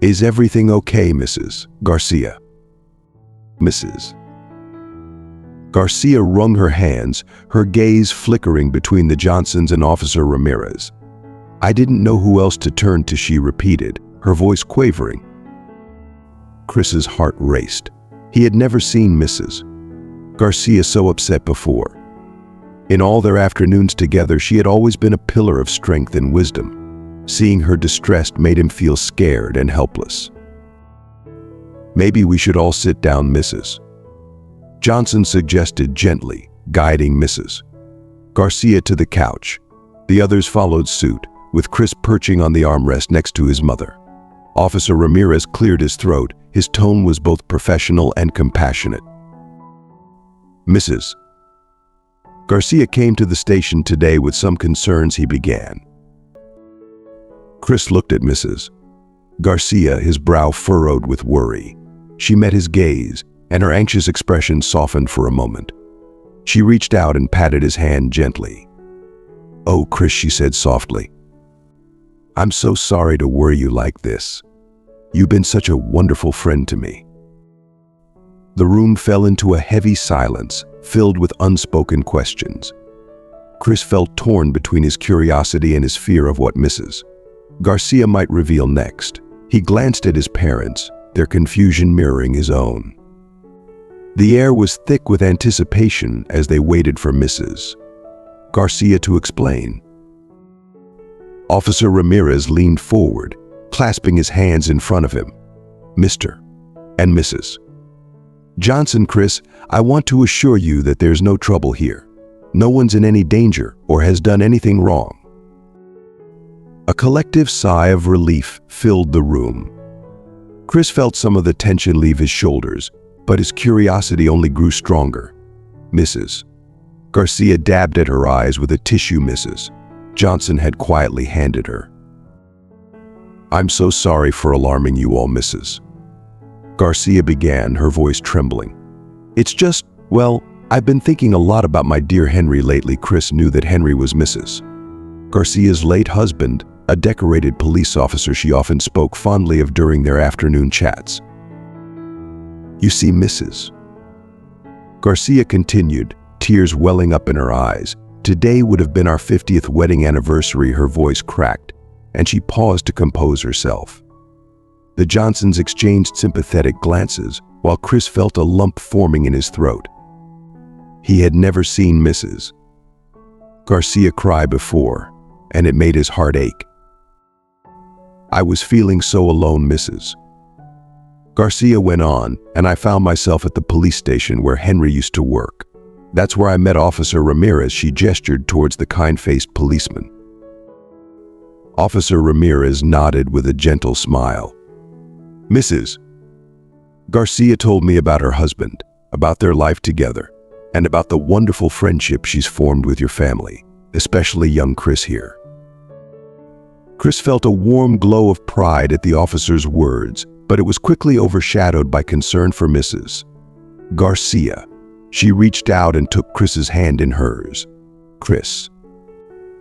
Is everything okay, Mrs. Garcia? Mrs. Garcia wrung her hands, her gaze flickering between the Johnsons and Officer Ramirez. I didn't know who else to turn to, she repeated, her voice quavering. Chris's heart raced. He had never seen Mrs. Garcia so upset before. In all their afternoons together, she had always been a pillar of strength and wisdom. Seeing her distressed made him feel scared and helpless. Maybe we should all sit down, Mrs. Johnson suggested gently, guiding Mrs. Garcia to the couch. The others followed suit, with Chris perching on the armrest next to his mother. Officer Ramirez cleared his throat. His tone was both professional and compassionate. Mrs. Garcia came to the station today with some concerns, he began. Chris looked at Mrs. Garcia, his brow furrowed with worry. She met his gaze, and her anxious expression softened for a moment. She reached out and patted his hand gently. Oh, Chris, she said softly. I'm so sorry to worry you like this. You've been such a wonderful friend to me. The room fell into a heavy silence, filled with unspoken questions. Chris felt torn between his curiosity and his fear of what Mrs. Garcia might reveal next. He glanced at his parents, their confusion mirroring his own. The air was thick with anticipation as they waited for Mrs. Garcia to explain. Officer Ramirez leaned forward, clasping his hands in front of him. Mr. and Mrs. Johnson, Chris, I want to assure you that there's no trouble here. No one's in any danger or has done anything wrong. A collective sigh of relief filled the room. Chris felt some of the tension leave his shoulders, but his curiosity only grew stronger. Mrs. Garcia dabbed at her eyes with a tissue Mrs. Johnson had quietly handed her. I'm so sorry for alarming you all, Mrs. Garcia began, her voice trembling. It's just, well, I've been thinking a lot about my dear Henry lately. Chris knew that Henry was Mrs. Garcia's late husband, a decorated police officer she often spoke fondly of during their afternoon chats. You see, Mrs. Garcia continued, tears welling up in her eyes. Today would have been our 50th wedding anniversary. Her voice cracked, and she paused to compose herself. The Johnsons exchanged sympathetic glances, while Chris felt a lump forming in his throat. He had never seen Mrs. Garcia cry before, and it made his heart ache. "I was feeling so alone, Mrs. Garcia went on, and I found myself at the police station where Henry used to work. That's where I met Officer Ramirez." She gestured towards the kind-faced policeman. Officer Ramirez nodded with a gentle smile. "Mrs. Garcia told me about her husband, about their life together, and about the wonderful friendship she's formed with your family, especially young Chris here." Chris felt a warm glow of pride at the officer's words, but it was quickly overshadowed by concern for Mrs. Garcia. She reached out and took Chris's hand in hers. "Chris,"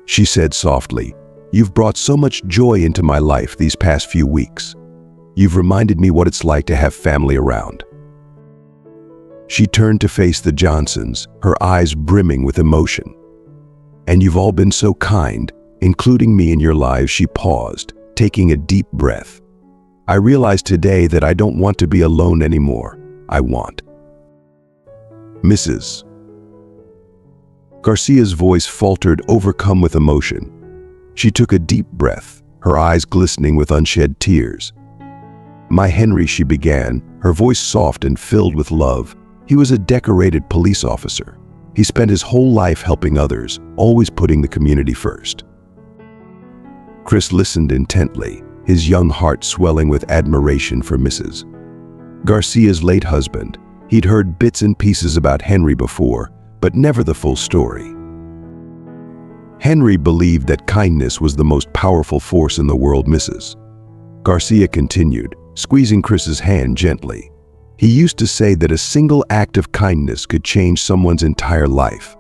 she said softly, "you've brought so much joy into my life these past few weeks. You've reminded me what it's like to have family around." She turned to face the Johnsons, her eyes brimming with emotion. "And you've all been so kind, including me in your lives." She paused, taking a deep breath. "I realize today that I don't want to be alone anymore. I want." Mrs. Garcia's voice faltered, overcome with emotion. She took a deep breath, her eyes glistening with unshed tears. "My Henry," she began, her voice soft and filled with love. "He was a decorated police officer. He spent his whole life helping others, always putting the community first." Chris listened intently, his young heart swelling with admiration for Mrs. Garcia's late husband. He'd heard bits and pieces about Henry before, but never the full story. Henry believed that kindness was the most powerful force in the world. Mrs. Garcia continued, squeezing Chris's hand gently. "He used to say that a single act of kindness could change someone's entire life."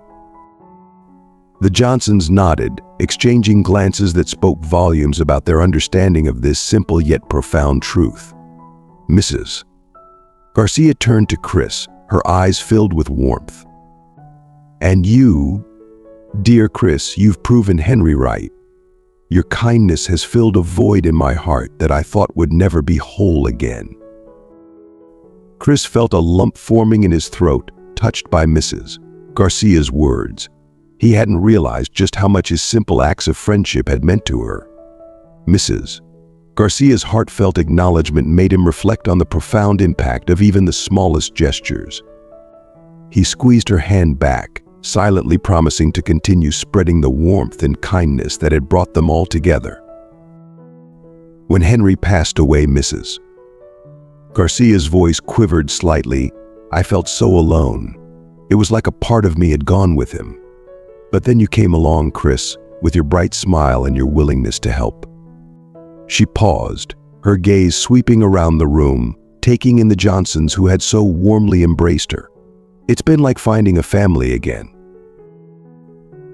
The Johnsons nodded, exchanging glances that spoke volumes about their understanding of this simple yet profound truth. Mrs. Garcia turned to Chris, her eyes filled with warmth. "And you, dear Chris, you've proven Henry right. Your kindness has filled a void in my heart that I thought would never be whole again." Chris felt a lump forming in his throat, touched by Mrs. Garcia's words. He hadn't realized just how much his simple acts of friendship had meant to her. Mrs. Garcia's heartfelt acknowledgement made him reflect on the profound impact of even the smallest gestures. He squeezed her hand back, silently promising to continue spreading the warmth and kindness that had brought them all together. When Henry passed away, Mrs. Garcia's voice quivered slightly. "I felt so alone. It was like a part of me had gone with him. But then you came along, Chris, with your bright smile and your willingness to help." She paused, her gaze sweeping around the room, taking in the Johnsons who had so warmly embraced her. "It's been like finding a family again."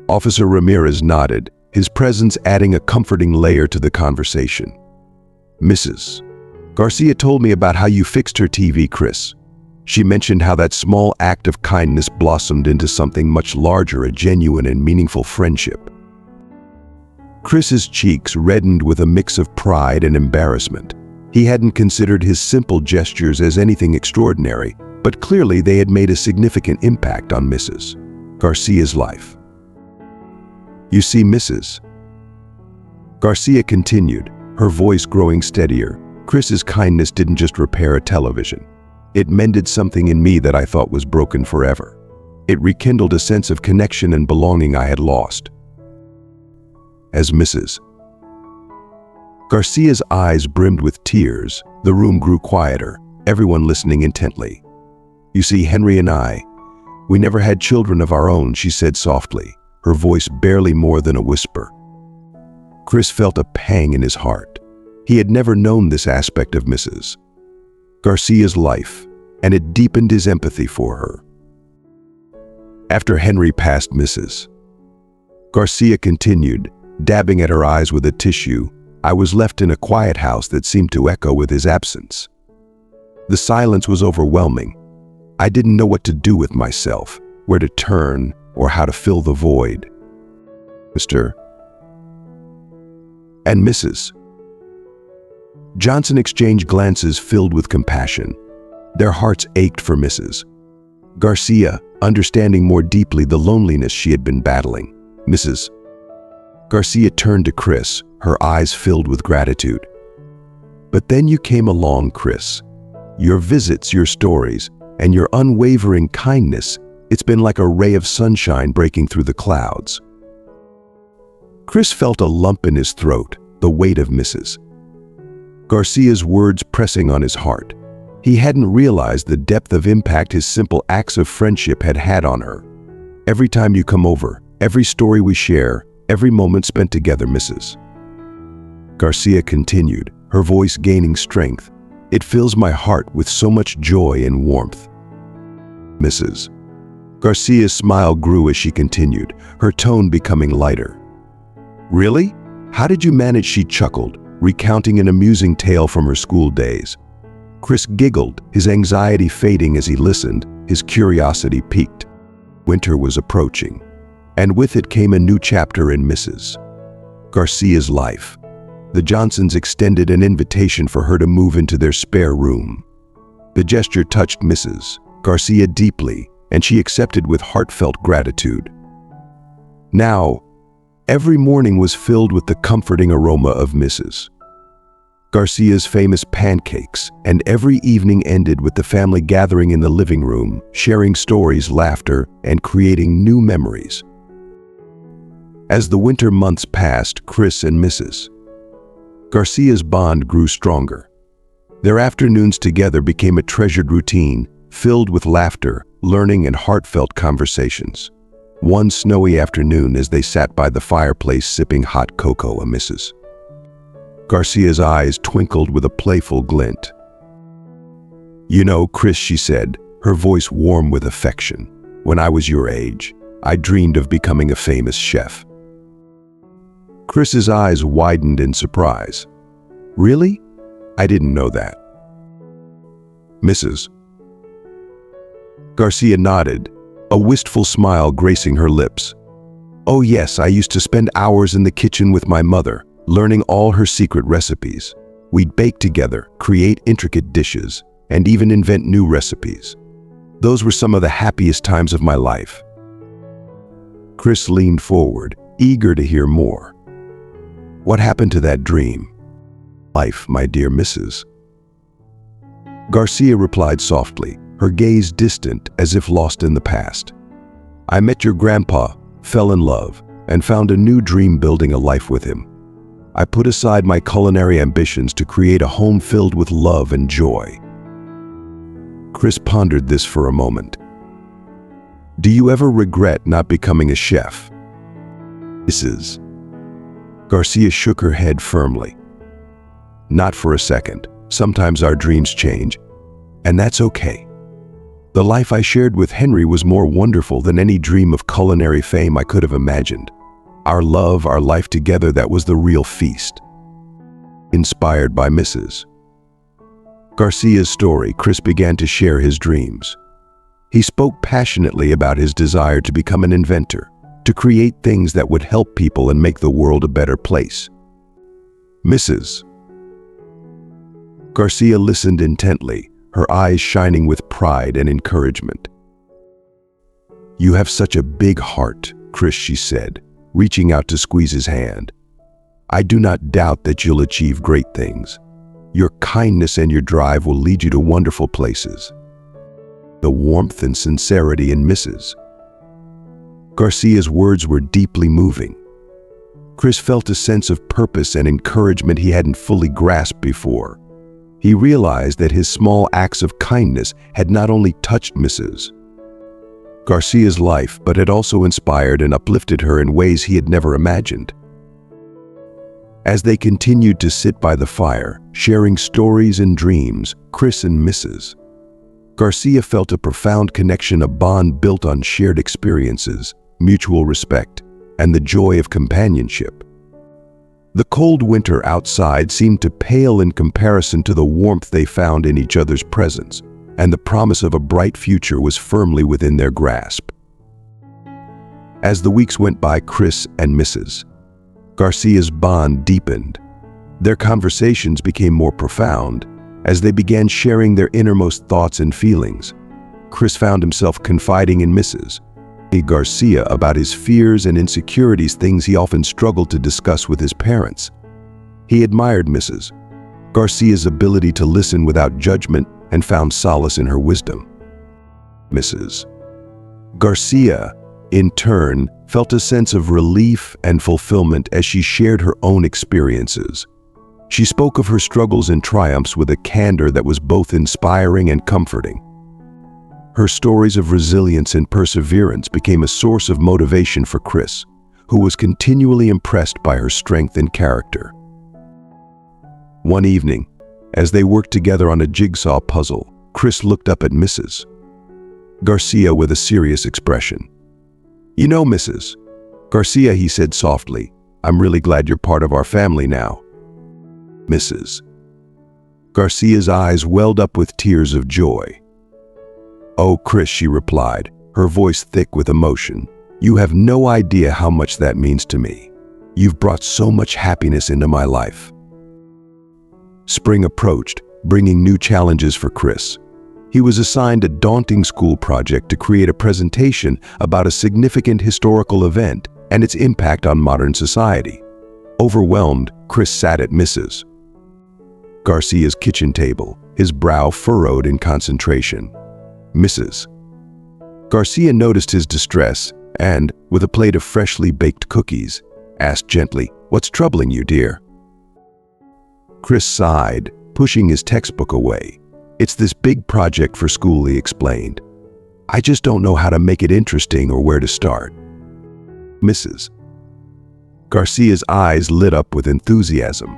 Officer Ramirez nodded, his presence adding a comforting layer to the conversation. "Mrs. Garcia told me about how you fixed her TV, Chris. She mentioned how that small act of kindness blossomed into something much larger, a genuine and meaningful friendship." Chris's cheeks reddened with a mix of pride and embarrassment. He hadn't considered his simple gestures as anything extraordinary, but clearly they had made a significant impact on Mrs. Garcia's life. "You see, Mrs. Garcia continued, her voice growing steadier, "Chris's kindness didn't just repair a television. It mended something in me that I thought was broken forever. It rekindled a sense of connection and belonging I had lost." As Mrs. Garcia's eyes brimmed with tears, the room grew quieter, everyone listening intently. "You see, Henry and we never had children of our own," she said softly, her voice barely more than a whisper. Chris felt a pang in his heart. He had never known this aspect of Mrs. Garcia's life, and it deepened his empathy for her. After Henry passed, Mrs. Garcia continued, dabbing at her eyes with a tissue, "I was left in a quiet house that seemed to echo with his absence. The silence was overwhelming. I didn't know what to do with myself. where to turn, or how to fill the void. Mr. and Mrs. Johnson exchanged glances filled with compassion. Their hearts ached for Mrs. Garcia, understanding more deeply the loneliness she had been battling. Mrs. Garcia turned to Chris, her eyes filled with gratitude. "But then you came along, Chris. Your visits, your stories, and your unwavering kindness, it's been like a ray of sunshine breaking through the clouds." Chris felt a lump in his throat, the weight of Mrs. Garcia's words pressing on his heart. He hadn't realized the depth of impact his simple acts of friendship had had on her. "Every time you come over, every story we share, every moment spent together, Mrs. Garcia continued, her voice gaining strength. "It fills my heart with so much joy and warmth." Mrs. Garcia's smile grew as she continued, her tone becoming lighter. "Really? How did you manage?" she chuckled, recounting an amusing tale from her school days. Chris giggled, his anxiety fading as he listened, his curiosity piqued. Winter was approaching, and with it came a new chapter in Mrs. Garcia's life. The Johnsons extended an invitation for her to move into their spare room. The gesture touched Mrs. Garcia deeply, and she accepted with heartfelt gratitude. Now, every morning was filled with the comforting aroma of Mrs. Garcia's famous pancakes, and every evening ended with the family gathering in the living room, sharing stories, laughter, and creating new memories. As the winter months passed, Chris and Mrs. Garcia's bond grew stronger. Their afternoons together became a treasured routine, filled with laughter, learning, and heartfelt conversations. One snowy afternoon, as they sat by the fireplace sipping hot cocoa, Mrs. Garcia's eyes twinkled with a playful glint. "You know, Chris," she said, her voice warm with affection, "when I was your age, I dreamed of becoming a famous chef." Chris's eyes widened in surprise. "Really? I didn't know that." Mrs. Garcia nodded, a wistful smile gracing her lips. "Oh yes, I used to spend hours in the kitchen with my mother, learning all her secret recipes. We'd bake together, create intricate dishes, and even invent new recipes. Those were some of the happiest times of my life." Chris leaned forward, eager to hear more. "What happened to that dream?" "Life, my dear Mrs. Garcia replied softly, her gaze distant as if lost in the past. "I met your grandpa, fell in love, and found a new dream building a life with him. I put aside my culinary ambitions to create a home filled with love and joy." Chris pondered this for a moment. "Do you ever regret not becoming a chef?" Mrs. Garcia shook her head firmly. "Not for a second. Sometimes our dreams change, and that's okay. The life I shared with Henry was more wonderful than any dream of culinary fame I could have imagined. Our love, our life together, that was the real feast." Inspired by Mrs. Garcia's story, Chris began to share his dreams. He spoke passionately about his desire to become an inventor, to create things that would help people and make the world a better place. Mrs. Garcia listened intently, her eyes shining with pride and encouragement. "You have such a big heart, Chris," she said, reaching out to squeeze his hand. "I do not doubt that you'll achieve great things. Your kindness and your drive will lead you to wonderful places." The warmth and sincerity in Mrs. Garcia's words were deeply moving. Chris felt a sense of purpose and encouragement he hadn't fully grasped before. He realized that his small acts of kindness had not only touched Mrs. Garcia's life, but had also inspired and uplifted her in ways he had never imagined. As they continued to sit by the fire, sharing stories and dreams, Chris and Mrs. Garcia felt a profound connection, a bond built on shared experiences, mutual respect, and the joy of companionship. The cold winter outside seemed to pale in comparison to the warmth they found in each other's presence, and the promise of a bright future was firmly within their grasp. As the weeks went by, Chris and Mrs. Garcia's bond deepened. Their conversations became more profound as they began sharing their innermost thoughts and feelings. Chris found himself confiding in Mrs. Garcia about his fears and insecurities, things he often struggled to discuss with his parents. He admired Mrs. Garcia's ability to listen without judgment and found solace in her wisdom. Mrs. Garcia, in turn, felt a sense of relief and fulfillment as she shared her own experiences. She spoke of her struggles and triumphs with a candor that was both inspiring and comforting. Her stories of resilience and perseverance became a source of motivation for Chris, who was continually impressed by her strength and character. One evening, as they worked together on a jigsaw puzzle, Chris looked up at Mrs. Garcia with a serious expression. "You know, Mrs. Garcia," he said softly, "I'm really glad you're part of our family now." Mrs. Garcia's eyes welled up with tears of joy. "Oh, Chris," she replied, her voice thick with emotion, "you have no idea how much that means to me. You've brought so much happiness into my life." Spring approached, bringing new challenges for Chris. He was assigned a daunting school project to create a presentation about a significant historical event and its impact on modern society. Overwhelmed, Chris sat at Mrs. Garcia's kitchen table, his brow furrowed in concentration. Mrs. Garcia noticed his distress and, with a plate of freshly baked cookies, asked gently, "What's troubling you, dear?" Chris sighed, pushing his textbook away. "It's this big project for school," he explained. "I just don't know how to make it interesting or where to start." Mrs. Garcia's eyes lit up with enthusiasm.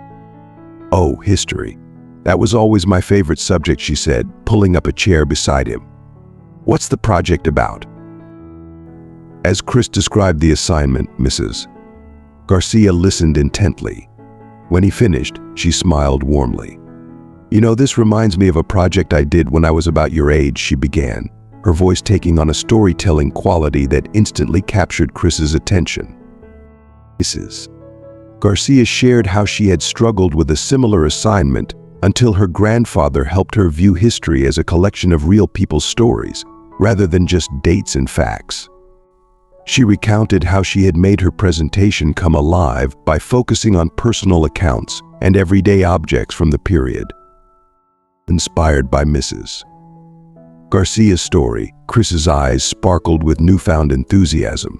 "Oh, history. That was always my favorite subject," she said, pulling up a chair beside him. "What's the project about?" As Chris described the assignment, Mrs. Garcia listened intently. When he finished, she smiled warmly. "You know, this reminds me of a project I did when I was about your age," she began, her voice taking on a storytelling quality that instantly captured Chris's attention. Mrs. Garcia shared how she had struggled with a similar assignment until her grandfather helped her view history as a collection of real people's stories, rather than just dates and facts. She recounted how she had made her presentation come alive by focusing on personal accounts and everyday objects from the period. Inspired by Mrs. Garcia's story, Chris's eyes sparkled with newfound enthusiasm.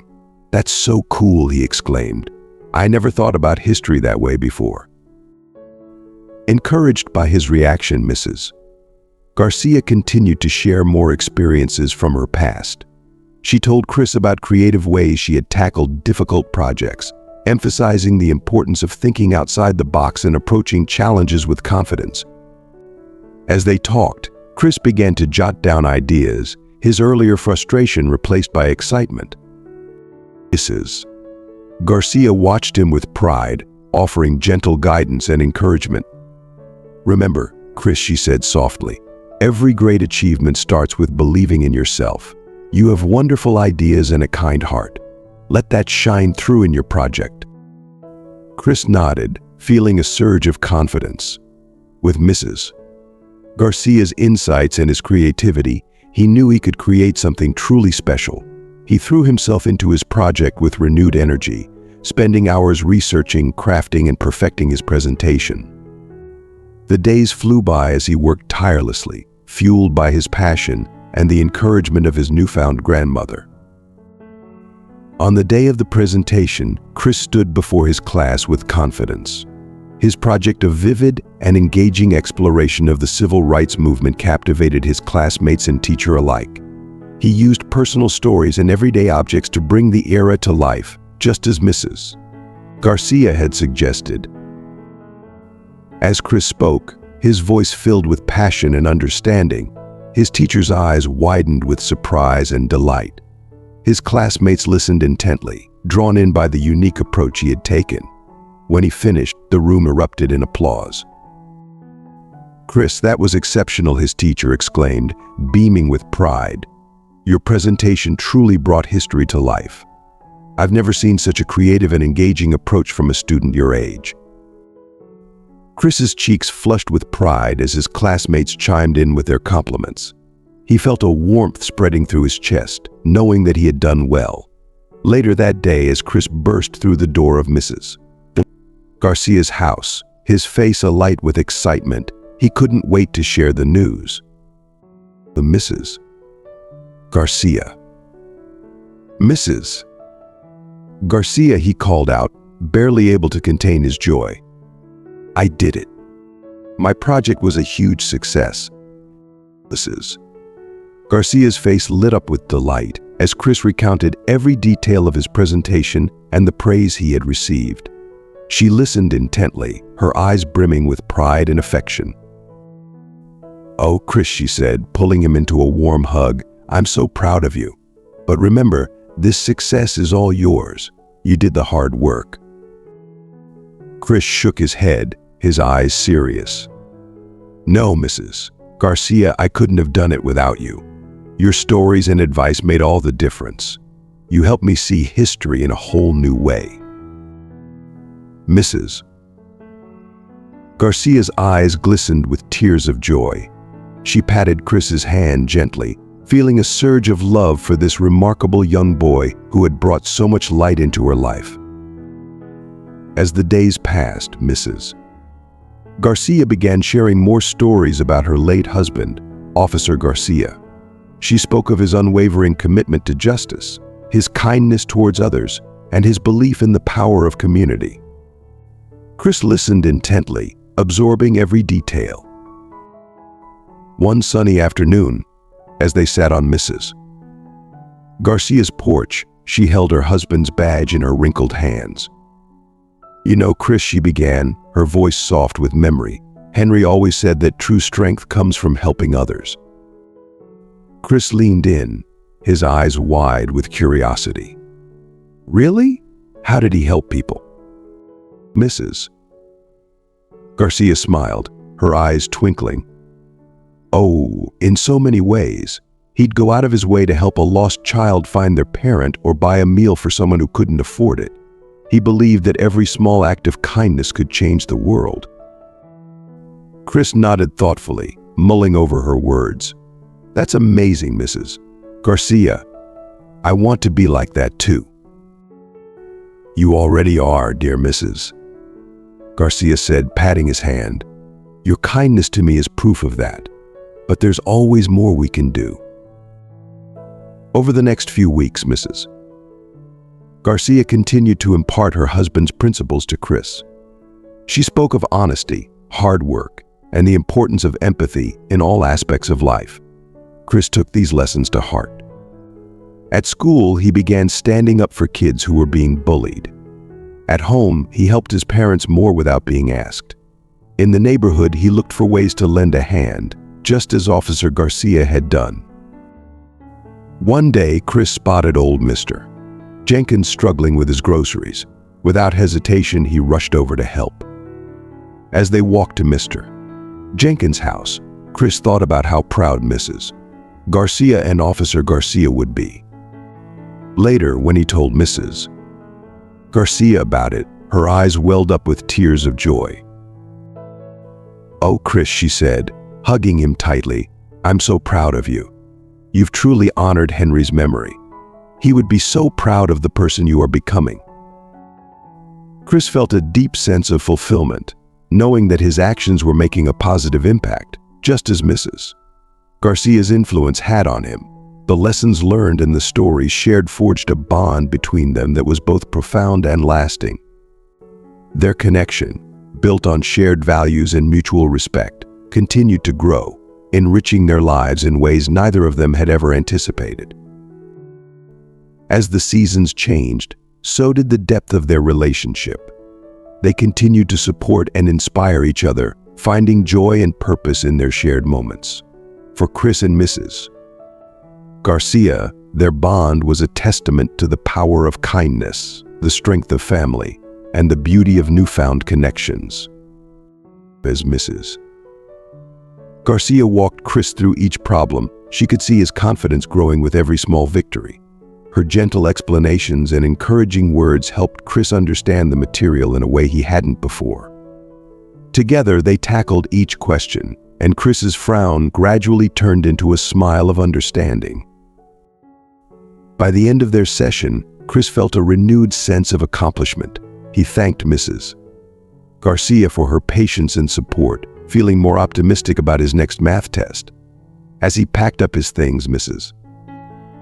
"That's so cool," he exclaimed. "I never thought about history that way before." Encouraged by his reaction, Mrs. Garcia continued to share more experiences from her past. She told Chris about creative ways she had tackled difficult projects, emphasizing the importance of thinking outside the box and approaching challenges with confidence. As they talked, Chris began to jot down ideas, his earlier frustration replaced by excitement. Mrs. Garcia watched him with pride, offering gentle guidance and encouragement. "Remember, Chris," she said softly, "every great achievement starts with believing in yourself. You have wonderful ideas and a kind heart. Let that shine through in your project." Chris nodded, feeling a surge of confidence. With Mrs. Garcia's insights and his creativity, he knew he could create something truly special. He threw himself into his project with renewed energy, spending hours researching, crafting, and perfecting his presentation. The days flew by as he worked tirelessly, fueled by his passion and the encouragement of his newfound grandmother. On the day of the presentation, Chris stood before his class with confidence. His project of vivid and engaging exploration of the civil rights movement captivated his classmates and teacher alike. He used personal stories and everyday objects to bring the era to life, just as Mrs. Garcia had suggested. As Chris spoke, his voice filled with passion and understanding. His teacher's eyes widened with surprise and delight. His classmates listened intently, drawn in by the unique approach he had taken. When he finished, the room erupted in applause. "Chris, that was exceptional," his teacher exclaimed, beaming with pride. "Your presentation truly brought history to life." I've never seen such a creative and engaging approach from a student your age." Chris's cheeks flushed with pride as his classmates chimed in with their compliments. He felt a warmth spreading through his chest, knowing that he had done well. Later that day, as Chris burst through the door of Mrs. Garcia's house, his face alight with excitement, he couldn't wait to share the news. The Mrs. Garcia. "Mrs. Garcia," he called out, barely able to contain his joy. "I did it. My project was a huge success." Mrs. Garcia's face lit up with delight as Chris recounted every detail of his presentation and the praise he had received. She listened intently, her eyes brimming with pride and affection. "Oh, Chris," she said, pulling him into a warm hug, "I'm so proud of you. But remember, this success is all yours. You did the hard work." Chris shook his head, his eyes serious. "No, Mrs. Garcia, I couldn't have done it without you. Your stories and advice made all the difference. You helped me see history in a whole new way." Mrs. Garcia's eyes glistened with tears of joy. She patted Chris's hand gently, feeling a surge of love for this remarkable young boy who had brought so much light into her life. As the days passed, Mrs. Garcia began sharing more stories about her late husband, Officer Garcia. She spoke of his unwavering commitment to justice, his kindness towards others, and his belief in the power of community. Chris listened intently, absorbing every detail. One sunny afternoon, as they sat on Mrs. Garcia's porch, she held her husband's badge in her wrinkled hands. "You know, Chris," she began, her voice soft with memory, "Henry always said that true strength comes from helping others." Chris leaned in, his eyes wide with curiosity. "Really? How did he help people?" Mrs. Garcia smiled, her eyes twinkling. "Oh, in so many ways. He'd go out of his way to help a lost child find their parent or buy a meal for someone who couldn't afford it. He believed that every small act of kindness could change the world." Chris nodded thoughtfully, mulling over her words. "That's amazing, Mrs. Garcia. I want to be like that too." "You already are, dear Mrs. Garcia said, patting his hand. "Your kindness to me is proof of that. But there's always more we can do." Over the next few weeks, Mrs. Garcia continued to impart her husband's principles to Chris. She spoke of honesty, hard work, and the importance of empathy in all aspects of life. Chris took these lessons to heart. At school, he began standing up for kids who were being bullied. At home, he helped his parents more without being asked. In the neighborhood, he looked for ways to lend a hand, just as Officer Garcia had done. One day, Chris spotted old Mr. Jenkins struggling with his groceries. Without hesitation, he rushed over to help. As they walked to Mr. Jenkins' house, Chris thought about how proud Mrs. Garcia and Officer Garcia would be. Later, when he told Mrs. Garcia about it, her eyes welled up with tears of joy. "Oh, Chris," she said, hugging him tightly, "I'm so proud of you. You've truly honored Henry's memory. He would be so proud of the person you are becoming." Chris felt a deep sense of fulfillment, knowing that his actions were making a positive impact, just as Mrs. Garcia's influence had on him. The lessons learned and the stories shared forged a bond between them that was both profound and lasting. Their connection, built on shared values and mutual respect, continued to grow, enriching their lives in ways neither of them had ever anticipated. As the seasons changed, so did the depth of their relationship. They continued to support and inspire each other, finding joy and purpose in their shared moments. For Chris and Mrs. Garcia, their bond was a testament to the power of kindness, the strength of family, and the beauty of newfound connections. As Mrs. Garcia walked Chris through each problem, she could see his confidence growing with every small victory. Her gentle explanations and encouraging words helped Chris understand the material in a way he hadn't before. Together, they tackled each question, and Chris's frown gradually turned into a smile of understanding. By the end of their session, Chris felt a renewed sense of accomplishment. He thanked Mrs. Garcia for her patience and support, feeling more optimistic about his next math test. As he packed up his things, Mrs.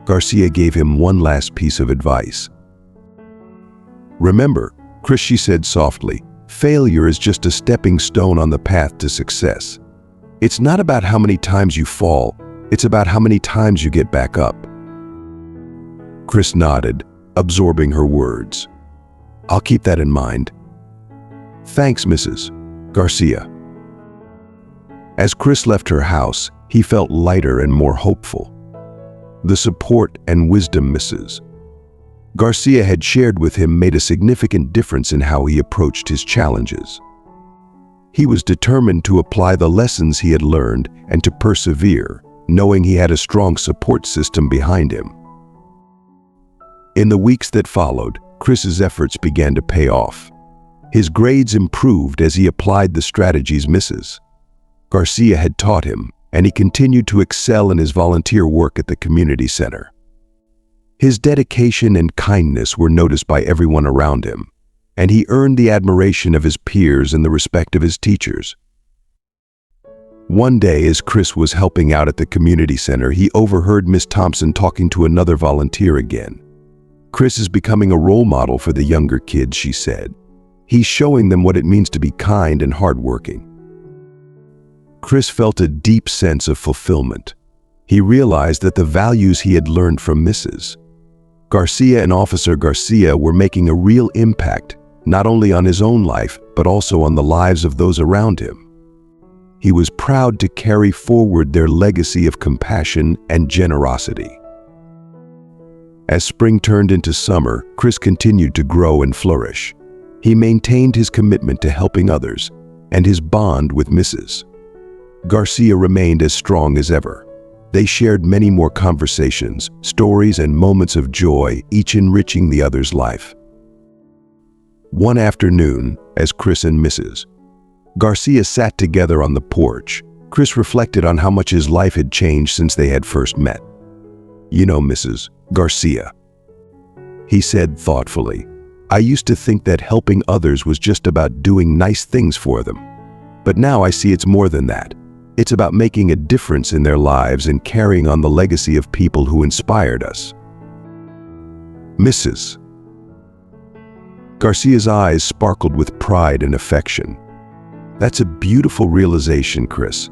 Garcia gave him one last piece of advice. "Remember, Chris," she said softly, "failure is just a stepping stone on the path to success. It's not about how many times you fall, it's about how many times you get back up." Chris nodded, absorbing her words. "I'll keep that in mind." "Thanks, Mrs. Garcia." As Chris left her house, he felt lighter and more hopeful. The support and wisdom Mrs. Garcia had shared with him made a significant difference in how he approached his challenges. He was determined to apply the lessons he had learned and to persevere, knowing he had a strong support system behind him. In the weeks that followed, Chris's efforts began to pay off. His grades improved as he applied the strategies Mrs. Garcia had taught him, and he continued to excel in his volunteer work at the community center. His dedication and kindness were noticed by everyone around him, and he earned the admiration of his peers and the respect of his teachers. One day, as Chris was helping out at the community center, he overheard Miss Thompson talking to another volunteer again. "Chris is becoming a role model for the younger kids," she said. "He's showing them what it means to be kind and hardworking." Chris felt a deep sense of fulfillment. He realized that the values he had learned from Mrs. Garcia and Officer Garcia were making a real impact, not only on his own life, but also on the lives of those around him. He was proud to carry forward their legacy of compassion and generosity. As spring turned into summer, Chris continued to grow and flourish. He maintained his commitment to helping others, and his bond with Mrs. Garcia remained as strong as ever. They shared many more conversations, stories, and moments of joy, each enriching the other's life. One afternoon, as Chris and Mrs. Garcia sat together on the porch, Chris reflected on how much his life had changed since they had first met. "You know, Mrs. Garcia," he said thoughtfully, "I used to think that helping others was just about doing nice things for them. But now I see it's more than that. It's about making a difference in their lives and carrying on the legacy of people who inspired us." Mrs. Garcia's eyes sparkled with pride and affection. "That's a beautiful realization, Chris.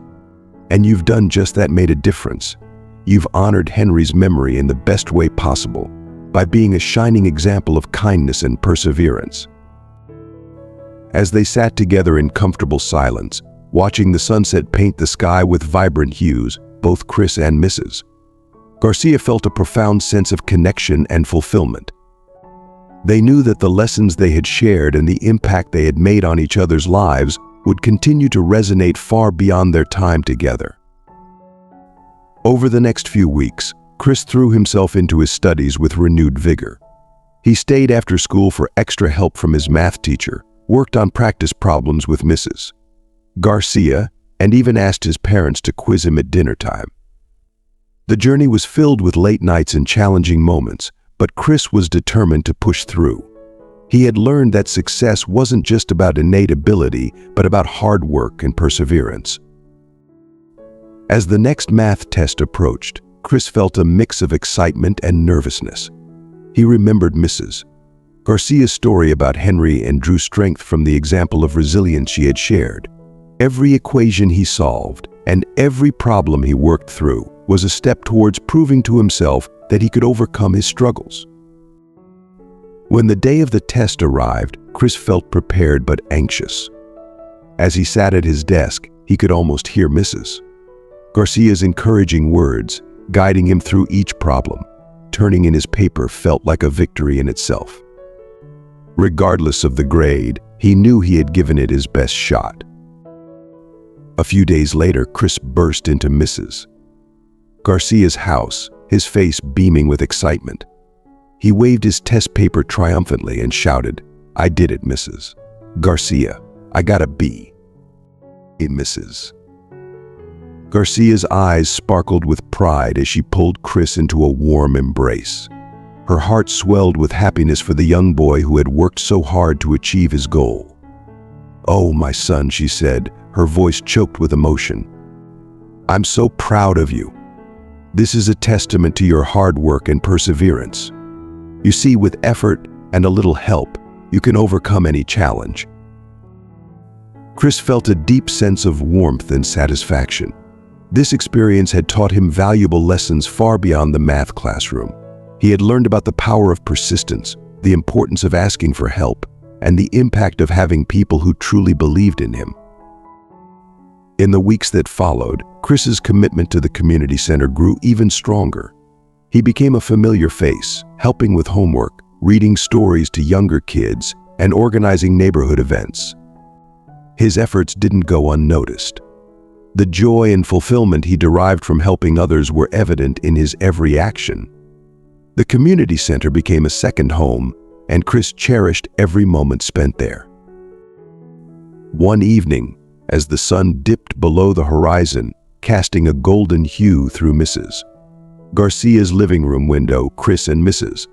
And you've done just that, made a difference. You've honored Henry's memory in the best way possible, by being a shining example of kindness and perseverance." As they sat together in comfortable silence, watching the sunset paint the sky with vibrant hues, both Chris and Mrs. Garcia felt a profound sense of connection and fulfillment. They knew that the lessons they had shared and the impact they had made on each other's lives would continue to resonate far beyond their time together. Over the next few weeks, Chris threw himself into his studies with renewed vigor. He stayed after school for extra help from his math teacher, worked on practice problems with Mrs. Garcia, and even asked his parents to quiz him at dinner time. The journey was filled with late nights and challenging moments, but Chris was determined to push through. He had learned that success wasn't just about innate ability, but about hard work and perseverance. As the next math test approached, Chris felt a mix of excitement and nervousness. He remembered Mrs. Garcia's story about Henry and drew strength from the example of resilience she had shared. Every equation he solved and every problem he worked through was a step towards proving to himself that he could overcome his struggles. When the day of the test arrived, Chris felt prepared but anxious. As he sat at his desk, he could almost hear Mrs. Garcia's encouraging words, guiding him through each problem. Turning in his paper felt like a victory in itself. Regardless of the grade, he knew he had given it his best shot. A few days later, Chris burst into Mrs. Garcia's house, his face beaming with excitement. He waved his test paper triumphantly and shouted, "I did it, Mrs. Garcia. I got a B." Mrs. Garcia's eyes sparkled with pride as she pulled Chris into a warm embrace. Her heart swelled with happiness for the young boy who had worked so hard to achieve his goal. "Oh, my son," she said, her voice choked with emotion. "I'm so proud of you. This is a testament to your hard work and perseverance. You see, with effort and a little help, you can overcome any challenge." Chris felt a deep sense of warmth and satisfaction. This experience had taught him valuable lessons far beyond the math classroom. He had learned about the power of persistence, the importance of asking for help, and the impact of having people who truly believed in him. In the weeks that followed, Chris's commitment to the community center grew even stronger. He became a familiar face, helping with homework, reading stories to younger kids, and organizing neighborhood events. His efforts didn't go unnoticed. The joy and fulfillment he derived from helping others were evident in his every action. The community center became a second home, and Chris cherished every moment spent there. One evening, as the sun dipped below the horizon, casting a golden hue through Mrs. Garcia's living room window, Chris and Mrs.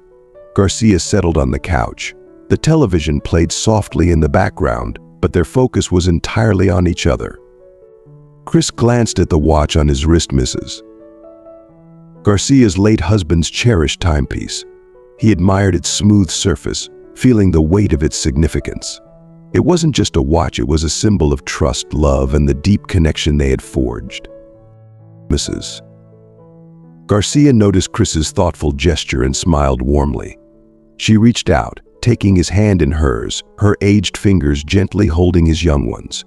Garcia settled on the couch. The television played softly in the background, but their focus was entirely on each other. Chris glanced at the watch on his wrist, Mrs. Garcia's late husband's cherished timepiece. He admired its smooth surface, feeling the weight of its significance. It wasn't just a watch, it was a symbol of trust, love, and the deep connection they had forged. Mrs. Garcia noticed Chris's thoughtful gesture and smiled warmly. She reached out, taking his hand in hers, her aged fingers gently holding his young ones.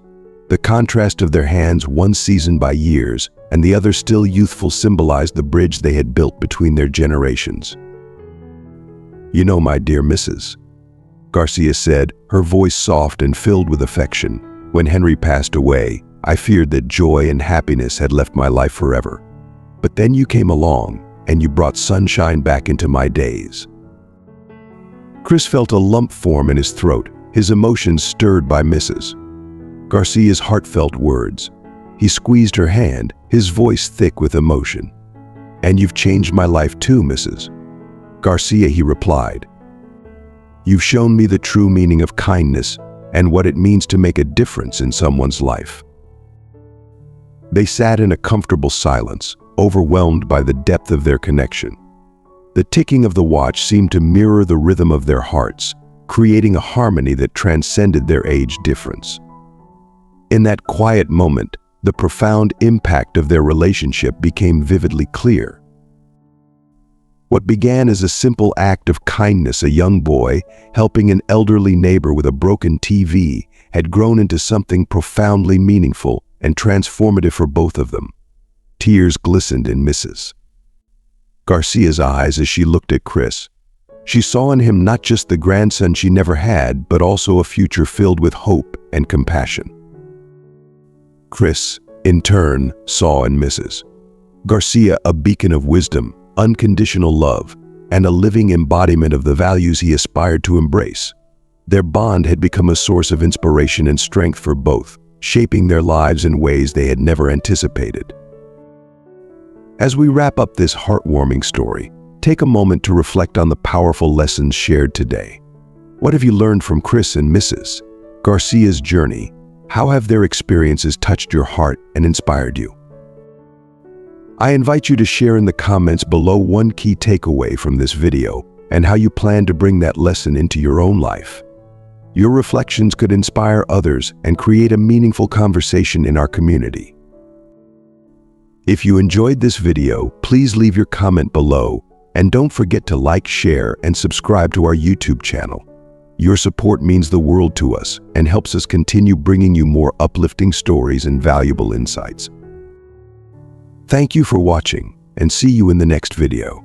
The contrast of their hands, one seasoned by years and the other still youthful, symbolized the bridge they had built between their generations. "You know, my dear Mrs. Garcia said, her voice soft and filled with affection, "when Henry passed away, I feared that joy and happiness had left my life forever. But then you came along, and you brought sunshine back into my days." Chris felt a lump form in his throat, his emotions stirred by Mrs. Garcia's heartfelt words. He squeezed her hand, his voice thick with emotion. "And you've changed my life too, Mrs. Garcia," he replied. "You've shown me the true meaning of kindness and what it means to make a difference in someone's life." They sat in a comfortable silence, overwhelmed by the depth of their connection. The ticking of the watch seemed to mirror the rhythm of their hearts, creating a harmony that transcended their age difference. In that quiet moment, the profound impact of their relationship became vividly clear. What began as a simple act of kindness, a young boy helping an elderly neighbor with a broken TV, had grown into something profoundly meaningful and transformative for both of them. Tears glistened in Mrs. Garcia's eyes as she looked at Chris. She saw in him not just the grandson she never had, but also a future filled with hope and compassion. Chris, in turn, saw in Mrs. Garcia a beacon of wisdom, unconditional love, and a living embodiment of the values he aspired to embrace. Their bond had become a source of inspiration and strength for both, shaping their lives in ways they had never anticipated. As we wrap up this heartwarming story, take a moment to reflect on the powerful lessons shared today. What have you learned from Chris and Mrs. Garcia's journey? How have their experiences touched your heart and inspired you? I invite you to share in the comments below one key takeaway from this video and how you plan to bring that lesson into your own life. Your reflections could inspire others and create a meaningful conversation in our community. If you enjoyed this video, please leave your comment below and don't forget to like, share, and subscribe to our YouTube channel. Your support means the world to us and helps us continue bringing you more uplifting stories and valuable insights. Thank you for watching, and see you in the next video.